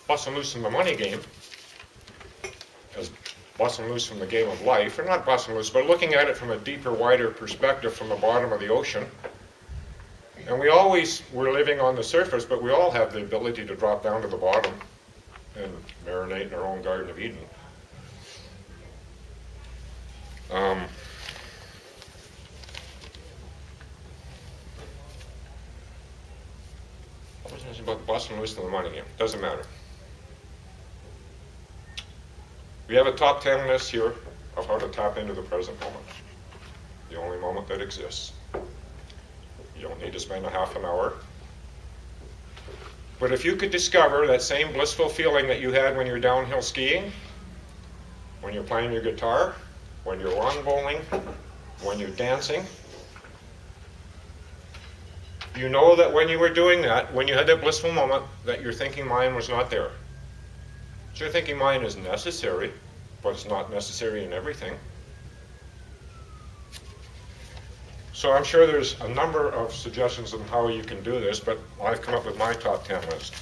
busting loose in the money game as busting loose from the game of life, or not busting loose, but looking at it from a deeper, wider perspective from the bottom of the ocean, and we're living on the surface, but we all have the ability to drop down to the bottom and marinate in our own Garden of Eden. What was this about busting loose in the money game? Doesn't matter. We have a top 10 list here of how to tap into the present moment. The only moment that exists. You don't need to spend a half an hour. But if you could discover that same blissful feeling that you had when you're downhill skiing, when you're playing your guitar, when you're lawn bowling, when you're dancing, you know that when you were doing that, when you had that blissful moment, that your thinking mind was not there. So your thinking mind is necessary, but it's not necessary in everything. So I'm sure there's a number of suggestions on how you can do this, but I've come up with my top 10 list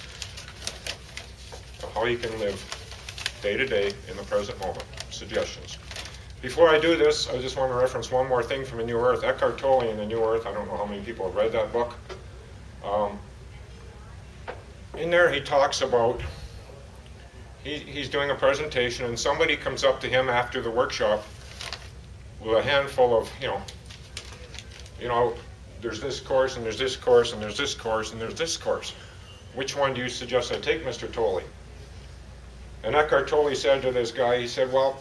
of how you can live day to day in the present moment. Suggestions. Before I do this, I just want to reference one more thing from A New Earth. Eckhart Tolle in A New Earth, I don't know how many people have read that book. In there he talks about he's doing a presentation, and somebody comes up to him after the workshop with a handful of, there's this course, and there's this course, and there's this course, and there's this course. Which one do you suggest I take, Mr. Tolley? And Eckhart Tolle said to this guy, he said, well,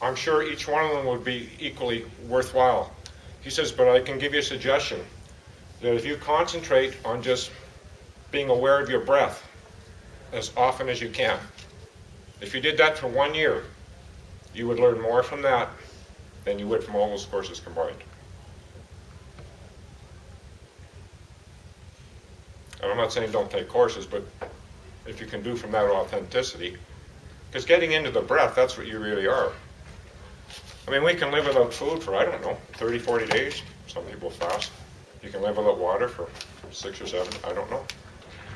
I'm sure each one of them would be equally worthwhile. He says, but I can give you a suggestion, that if you concentrate on just being aware of your breath as often as you can, if you did that for 1 year, you would learn more from that than you would from all those courses combined. And I'm not saying don't take courses, but if you can do from that authenticity, because getting into the breath, that's what you really are. I mean, we can live without food for, 30, 40 days. Some people fast. You can live without water for 6 or 7, I don't know.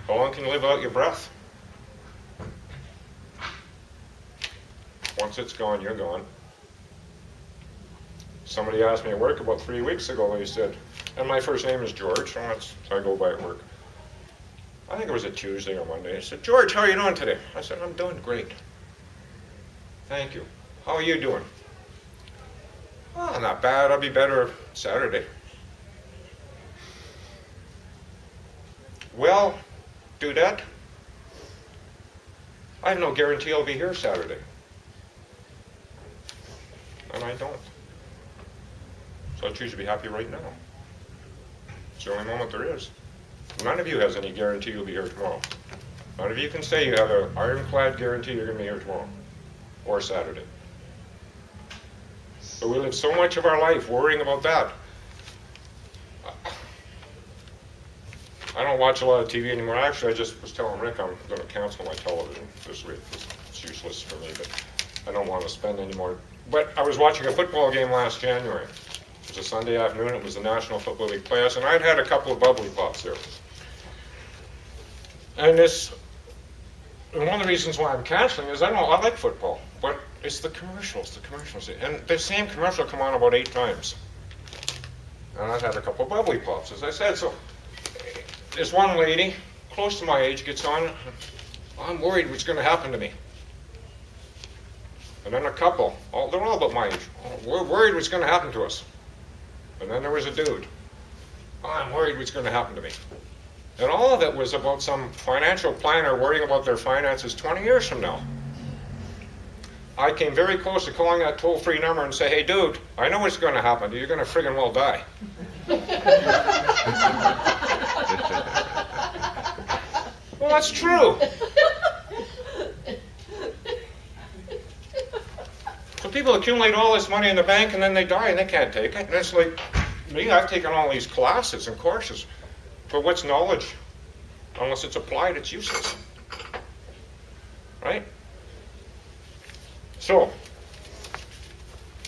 How long can you live without your breath? Once it's gone, you're gone. Somebody asked me at work about 3 weeks ago, they said, and my first name is George, so that's how I go by at work. I think it was a Tuesday or Monday. They said, George, how are you doing today? I said, I'm doing great. Thank you. How are you doing? Oh, not bad. I'll be better Saturday. Well, Dudette, I have no guarantee I'll be here Saturday. And I don't. So I choose to be happy right now. It's the only moment there is. None of you has any guarantee you'll be here tomorrow. None of you can say you have an ironclad guarantee you're going to be here tomorrow or Saturday. But we live so much of our life worrying about that. I don't watch a lot of TV anymore. Actually, I just was telling Rick I'm going to cancel my television this week. It's useless for me, but I don't want to spend any more. But I was watching a football game last January. It was a Sunday afternoon. It was the National Football League playoffs, and I'd had a couple of bubbly pops there. And one of the reasons why I'm canceling is I like football, but it's the commercials. And the same commercial come on about 8 times. And I've had a couple of bubbly pops, as I said. So this one lady, close to my age, gets on, I'm worried what's going to happen to me. And then a couple, they're all about my age, we're worried what's going to happen to us. And then there was a dude, I'm worried what's going to happen to me. And all of it was about some financial planner worrying about their finances 20 years from now. I came very close to calling that toll-free number and say, hey dude, I know what's going to happen. You're going to friggin' well die. Well, that's true. So people accumulate all this money in the bank and then they die and they can't take it. And it's like, me, I've taken all these classes and courses. But what's knowledge? Unless it's applied, it's useless. Right? So,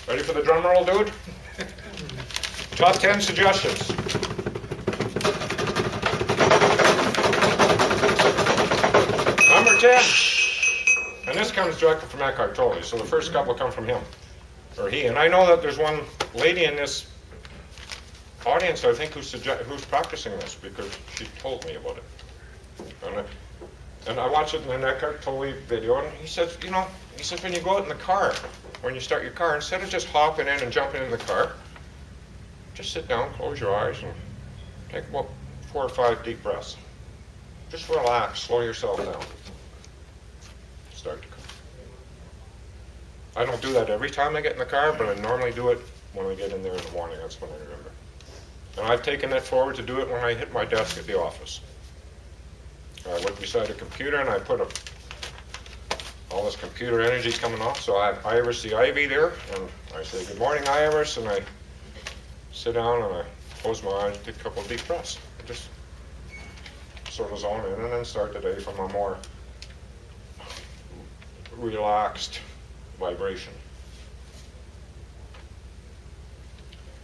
ready for the drum roll, dude? Top 10 suggestions. Number 10. And this comes directly from Eckhart Tolle, so the first couple come from him, or he. And I know that there's one lady in this audience, I think, who's practicing this, because she told me about it. And I watched it in an Eckhart Tolle video, and he says, when you go out in the car, when you start your car, instead of just hopping in and jumping in the car, just sit down, close your eyes, and take about 4 or 5 deep breaths. Just relax, slow yourself down. Start to come. I don't do that every time I get in the car, but I normally do it when I get in there in the morning. That's when I remember. And I've taken that forward to do it when I hit my desk at the office. I went beside a computer and I put all this computer energy coming off. So I have Iris the Ivy there, and I say, good morning, Iris, and I sit down and I close my eyes, take a couple of deep breaths. Just sort of zone in and then start the day from a more relaxed vibration.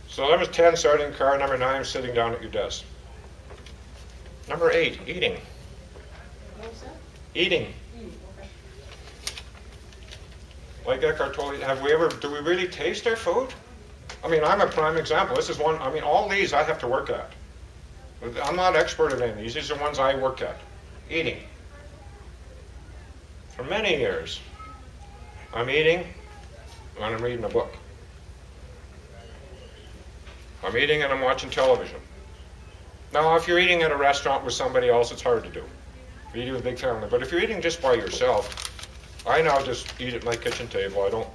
So that was 10, starting car. Number 9, sitting down at your desk. Number 8, eating. Eating. Like Eckhart Tolle, do we really taste our food? I mean, I'm a prime example. This is one, all these I have to work at. I'm not expert at any of these. These are ones I work at. Eating. for many years, I'm eating and I'm reading a book. I'm eating and I'm watching television. Now, if you're eating at a restaurant with somebody else, it's hard to do. If you're eating with a big family. But if you're eating just by yourself, I now just eat at my kitchen table. I don't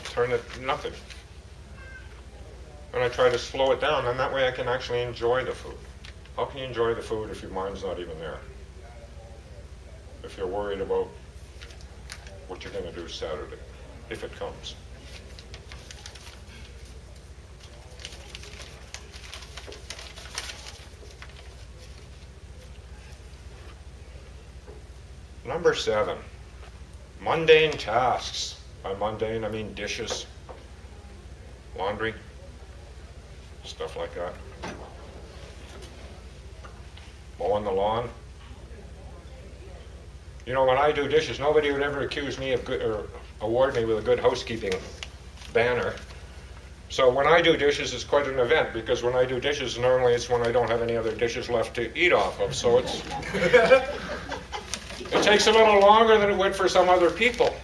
turn it, nothing. And I try to slow it down, and that way I can actually enjoy the food. How can you enjoy the food if your mind's not even there? If you're worried about what you're going to do Saturday, if it comes. Number 7, mundane tasks. By mundane, I mean dishes, laundry, stuff like that. Mowing the lawn. You know, when I do dishes, nobody would ever accuse me of good, or award me with a good housekeeping banner. So when I do dishes, it's quite an event, because when I do dishes, normally it's when I don't have any other dishes left to eat off of. So it's it takes a little longer than it would for some other people.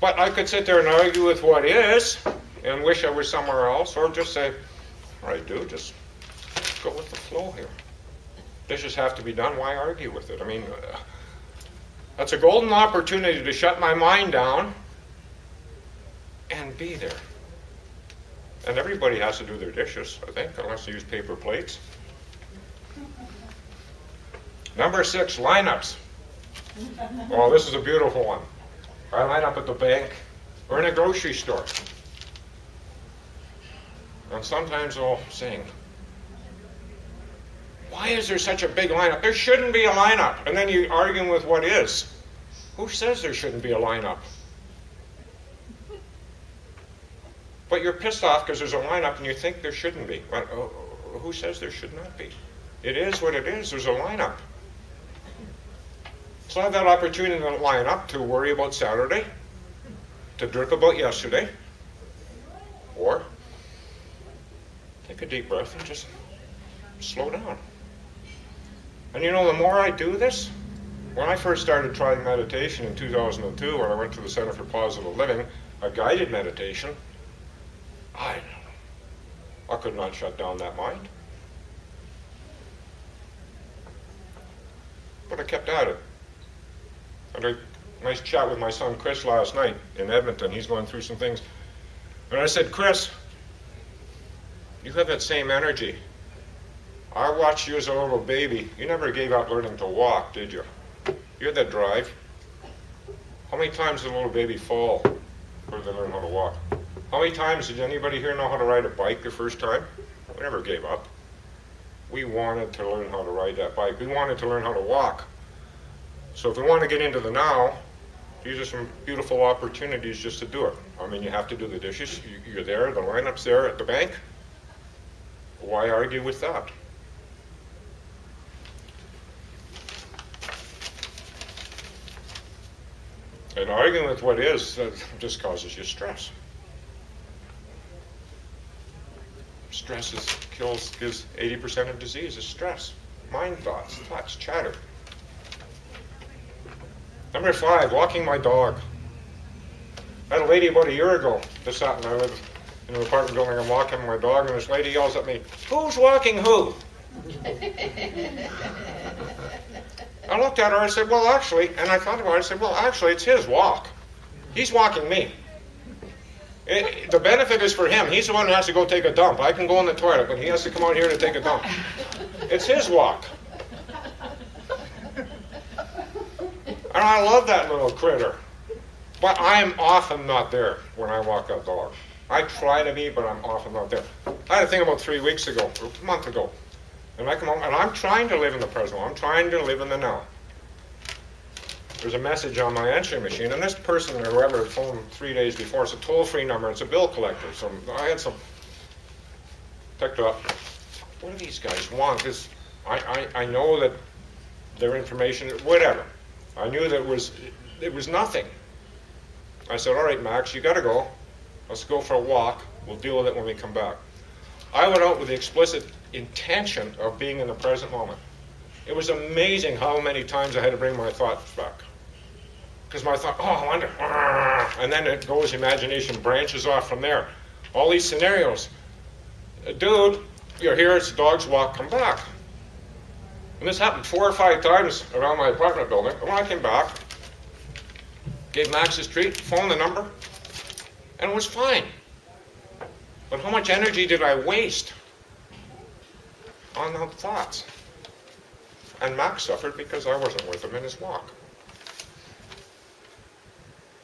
But I could sit there and argue with what is and wish I was somewhere else, or just say, all right, dude, just go with the flow here. Dishes have to be done. Why argue with it? I mean, that's a golden opportunity to shut my mind down and be there. And everybody has to do their dishes, I think, unless they use paper plates. Number 6, lineups. Oh, this is a beautiful one. I line up at the bank or in a grocery store. And sometimes I'll sing, why is there such a big lineup? There shouldn't be a lineup. And then you're arguing with what is. Who says there shouldn't be a lineup? But you're pissed off because there's a lineup and you think there shouldn't be. Well, who says there should not be? It is what it is. There's a lineup. So I have that opportunity to line up, to worry about Saturday, to drip about yesterday, or take a deep breath and just slow down. And you know, the more I do this, when I first started trying meditation in 2002, when I went to the Center for Positive Living, a guided meditation, I could not shut down that mind. But I kept at it. I had a nice chat with my son Chris last night in Edmonton. He's going through some things. And I said, Chris, you have that same energy. I watched you as a little baby. You never gave up learning to walk, did you? You had that drive. How many times did a little baby fall before they learn how to walk? How many times did anybody here know how to ride a bike the first time? We never gave up. We wanted to learn how to ride that bike. We wanted to learn how to walk. So if we want to get into the now, these are some beautiful opportunities just to do it. I mean, you have to do the dishes. You're there, the lineup's there at the bank. Why argue with that? And arguing with what is, just causes you stress. Stress gives 80% of disease is stress. Mind thoughts, chatter. Number 5, walking my dog. I had a lady about a year ago, this happened. I live in an apartment building, I'm walking my dog, and this lady yells at me, who's walking who? I looked at her, I said, well, actually, and I thought about it, I said, well, actually, it's his walk. He's walking me. The benefit is for him. He's the one who has to go take a dump. I can go in the toilet, but he has to come out here to take a dump. It's his walk. And I love that little critter. But I am often not there when I walk that dog. I try to be, but I'm often not there. I had a thing about 3 weeks ago, or a month ago. And I come home, and I'm trying to live in the present. I'm trying to live in the now. There's a message on my answering machine, and this person or whoever had phoned 3 days before, it's a toll-free number, it's a bill collector. So I had some picked up. What do these guys want? Because I know that their information, whatever. I knew that it was nothing. I said, all right, Max, you got to go. Let's go for a walk. We'll deal with it when we come back. I went out with the explicit intention of being in the present moment. It was amazing how many times I had to bring my thoughts back. Because my thought, oh, I wonder, and then it goes, imagination branches off from there. All these scenarios. Dude, you're here, it's the dog's walk, come back. And this happened 4 or 5 times around my apartment building. And when I came back, gave Max his treat, phoned the number, and it was fine. But how much energy did I waste on those thoughts? And Max suffered because I wasn't with him in his walk.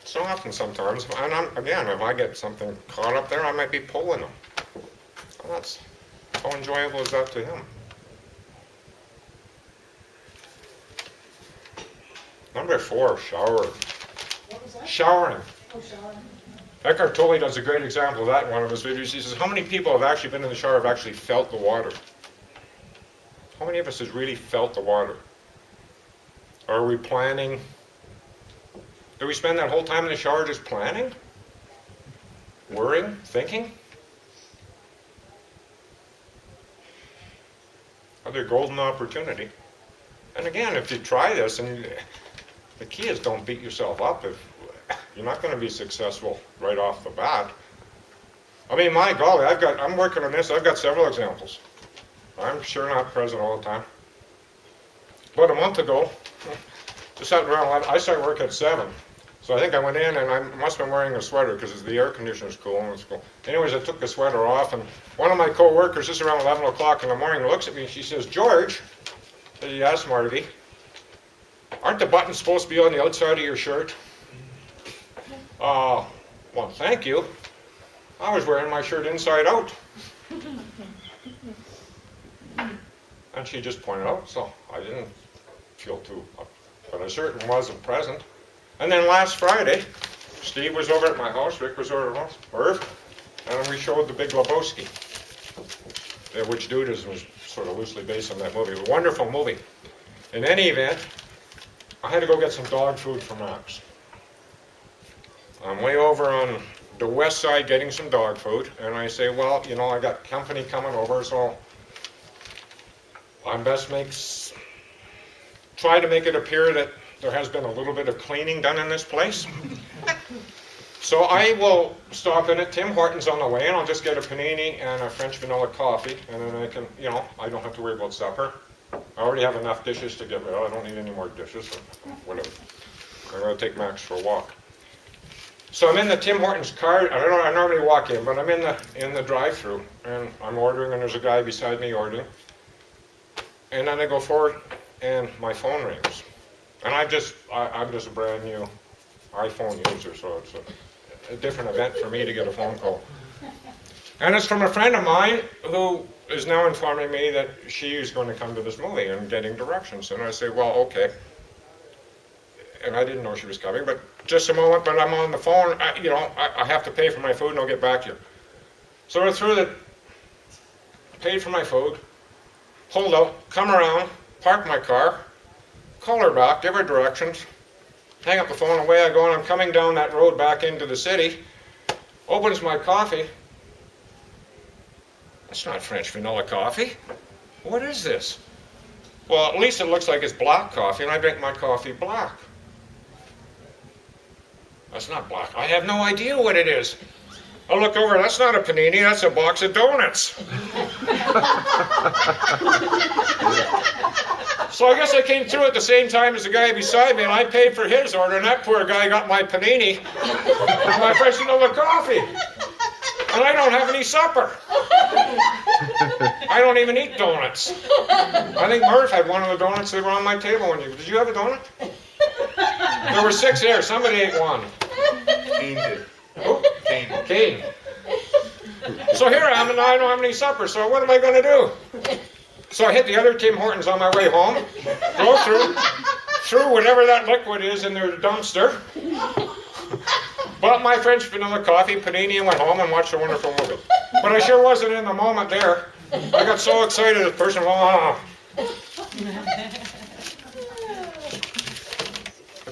So often sometimes, and again, if I get something caught up there, I might be pulling him. Well, that's, how enjoyable is that to him? Number 4, shower. What was that? Showering. Oh, showering. Eckhart Tolle does a great example of that in one of his videos. He says, how many people have actually been in the shower, have actually felt the water? How many of us has really felt the water? Are we planning? Do we spend that whole time in the shower just planning? Worrying? Thinking? Another golden opportunity. And again, if you try this, and the key is don't beat yourself up. If you're not going to be successful right off the bat. I mean, my golly, I'm working on this. I've got several examples. I'm sure not present all the time. About a month ago, just sat around. I started work at 7. So I think I went in and I must have been wearing a sweater because the air conditioner's cool and it's cool. Anyways, I took the sweater off and one of my co-workers, just around 11 o'clock in the morning, looks at me and she says, George, I said, yes, Marty, aren't the buttons supposed to be on the outside of your shirt? Well, thank you. I was wearing my shirt inside out. And she just pointed out, so I didn't feel too up, but I certainly wasn't present. And then last Friday, Steve was over at my house, Rick was over at house, Irv, and we showed The Big Lebowski, which Dudism was sort of loosely based on that movie. It was a wonderful movie. In any event, I had to go get some dog food for Max. I'm way over on the west side getting some dog food, and I say, well, you know, I got company coming over, so I best try to make it appear that there has been a little bit of cleaning done in this place. So I will stop in at Tim Hortons on the way, and I'll just get a panini and a French vanilla coffee, and then I can, you know, I don't have to worry about supper. I already have enough dishes to get rid of. I don't need any more dishes, or whatever. I'm going to take Max for a walk. So I'm in the Tim Hortons car. I normally walk in, but I'm in the drive-thru, and I'm ordering, and there's a guy beside me ordering. And then I go forward, and my phone rings. And I'm just a brand new iPhone user, so it's a different event for me to get a phone call. And it's from a friend of mine who is now informing me that she is going to come to this movie and getting directions. And I say, well, okay. And I didn't know she was coming, but just a moment, but I'm on the phone, I have to pay for my food and I'll get back to you. So we're through paid for my food, pulled out, come around, park my car, call her back, give her directions, hang up the phone, away I go, and I'm coming down that road back into the city, opens my coffee. That's not French vanilla coffee. What is this? Well, at least it looks like it's black coffee, and I drink my coffee black. That's not black. I have no idea what it is. I look over, that's not a panini, that's a box of donuts. So I guess I came through at the same time as the guy beside me, and I paid for his order, and that poor guy got my panini and my fresh vanilla coffee. And I don't have any supper. I don't even eat donuts. I think Murph had one of the donuts that were on my table. Did you have a donut? There were 6 there. Somebody ate one. Kane did. Who? Kane. So here I am, and I don't have any supper, so what am I going to do? So I hit the other Tim Hortons on my way home, go through whatever that liquid is in their dumpster, bought my French vanilla coffee, panini, and went home and watched a wonderful movie. But I sure wasn't in the moment there. I got so excited, the person,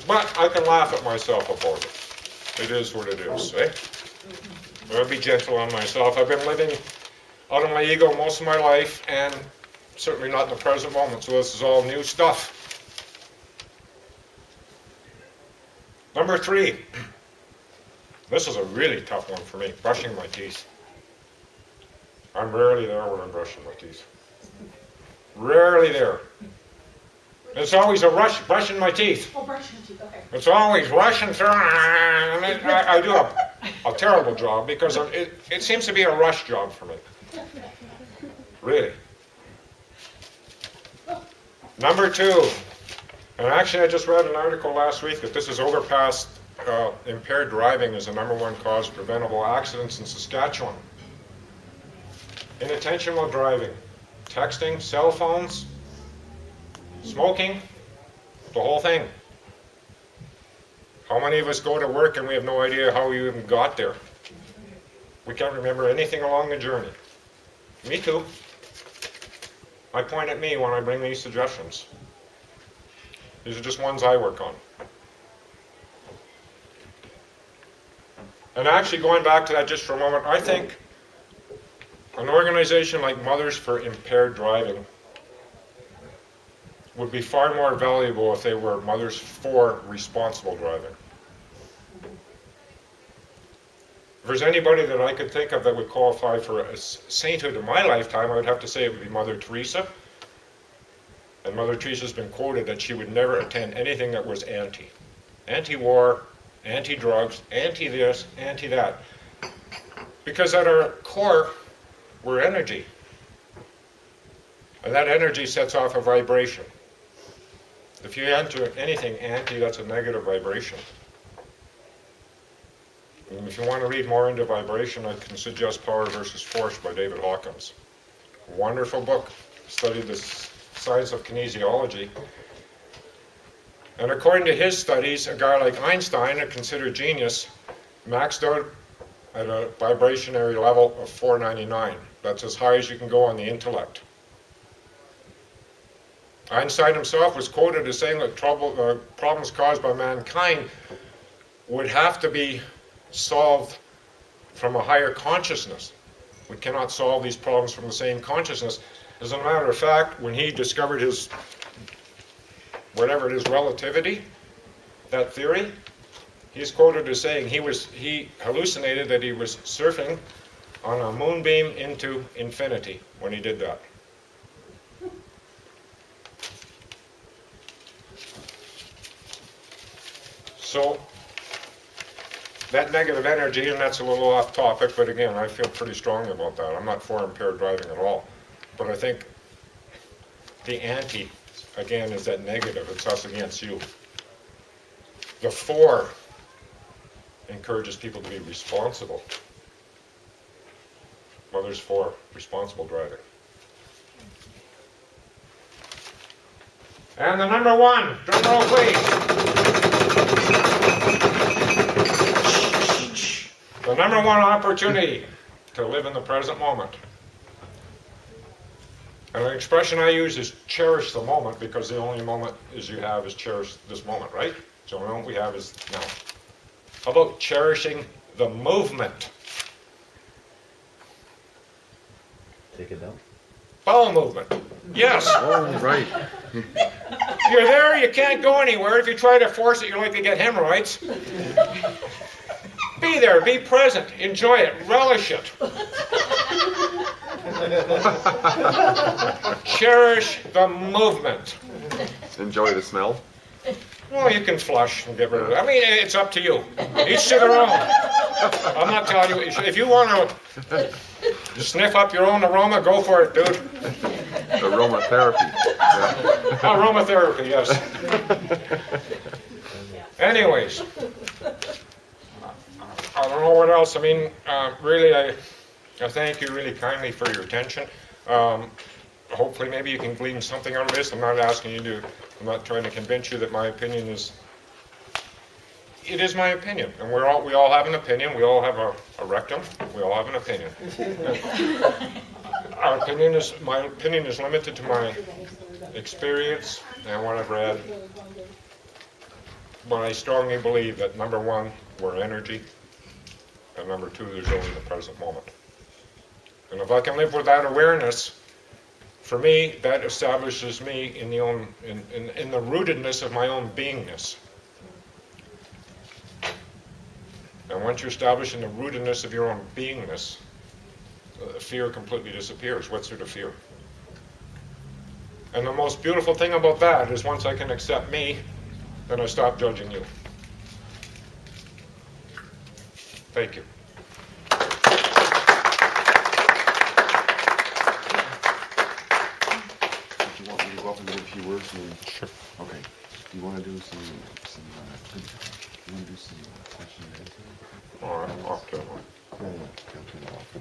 But I can laugh at myself about it. It is what it is, eh? I'll be gentle on myself. I've been living out of my ego most of my life, and certainly not in the present moment, so this is all new stuff. Number 3. This is a really tough one for me, brushing my teeth. I'm rarely there when I'm brushing my teeth. Rarely there. It's always a rush brushing my teeth. Oh, brushing your teeth, okay. It's always rushing through, and I do a terrible job because it seems to be a rush job for me. Really. Number 2, and actually I just read an article last week that this is overpassed. Impaired driving is the #1 cause of preventable accidents in Saskatchewan. Inattention while driving, texting, cell phones, smoking, the whole thing. How many of us go to work and we have no idea how we even got there? We can't remember anything along the journey. Me too. I point at me when I bring these suggestions. These are just ones I work on. And actually, going back to that just for a moment, I think an organization like Mothers for Impaired Driving would be far more valuable if they were Mothers for Responsible Driving. If there's anybody that I could think of that would qualify for a sainthood in my lifetime, I would have to say it would be Mother Teresa. And Mother Teresa's been quoted that she would never attend anything that was anti-war, anti-drugs, anti-this, anti-that. Because at our core, we're energy. And that energy sets off a vibration. If you enter anything anti, that's a negative vibration. And if you want to read more into vibration, I can suggest Power versus Force by David Hawkins. Wonderful book. Studied the science of kinesiology. And according to his studies, a guy like Einstein, a considered genius, maxed out at a vibrationary level of 499. That's as high as you can go on the intellect. Einstein himself was quoted as saying that problems caused by mankind would have to be solved from a higher consciousness. We cannot solve these problems from the same consciousness. As a matter of fact, when he discovered his, whatever it is, relativity, that theory, he's quoted as saying he hallucinated that he was surfing on a moonbeam into infinity when he did that. So, that negative energy, and that's a little off topic, but again, I feel pretty strongly about that. I'm not for impaired driving at all. But I think the anti, again, is that negative. It's us against you. The for encourages people to be responsible. Mothers for responsible driving. And the #1, drum roll please. The #1 opportunity to live in the present moment. And an expression I use is cherish the moment, because the only moment you have is cherish this moment, right? So the moment we have is now. How about cherishing the movement? Take it down. Bowel movement. Yes. Oh, right. You're there, you can't go anywhere. If you try to force it, you're likely to get hemorrhoids. Be there, be present, enjoy it, relish it. Cherish the movement. Enjoy the smell. Well, you can flush and get rid of it. I mean, it's up to you. Each to their own. I'm not telling you. If you want to sniff up your own aroma, go for it, dude. Aromatherapy. Yeah. Aromatherapy, yes. Anyways, I don't know what else. I mean, really, I thank you really kindly for your attention. Hopefully, maybe you can glean something out of this. I'm not asking you to. I'm not trying to convince you that my opinion is. It is my opinion, and we all have an opinion. We all have a rectum. We all have an opinion. My opinion is limited to my experience and what I've read. But I strongly believe that #1, we're energy, and #2, there's only the present moment. And if I can live with that awareness, for me, that establishes me in the rootedness of my own beingness. once you establish in the rootedness of your own beingness, fear completely disappears. What's there to fear? And the most beautiful thing about that is once I can accept me, then I stop judging you. Thank you. Do you want me to go up and give a few words? Sure. Okay. Do you want to do some you want to do some question and answer? All right, off to Yeah, yeah.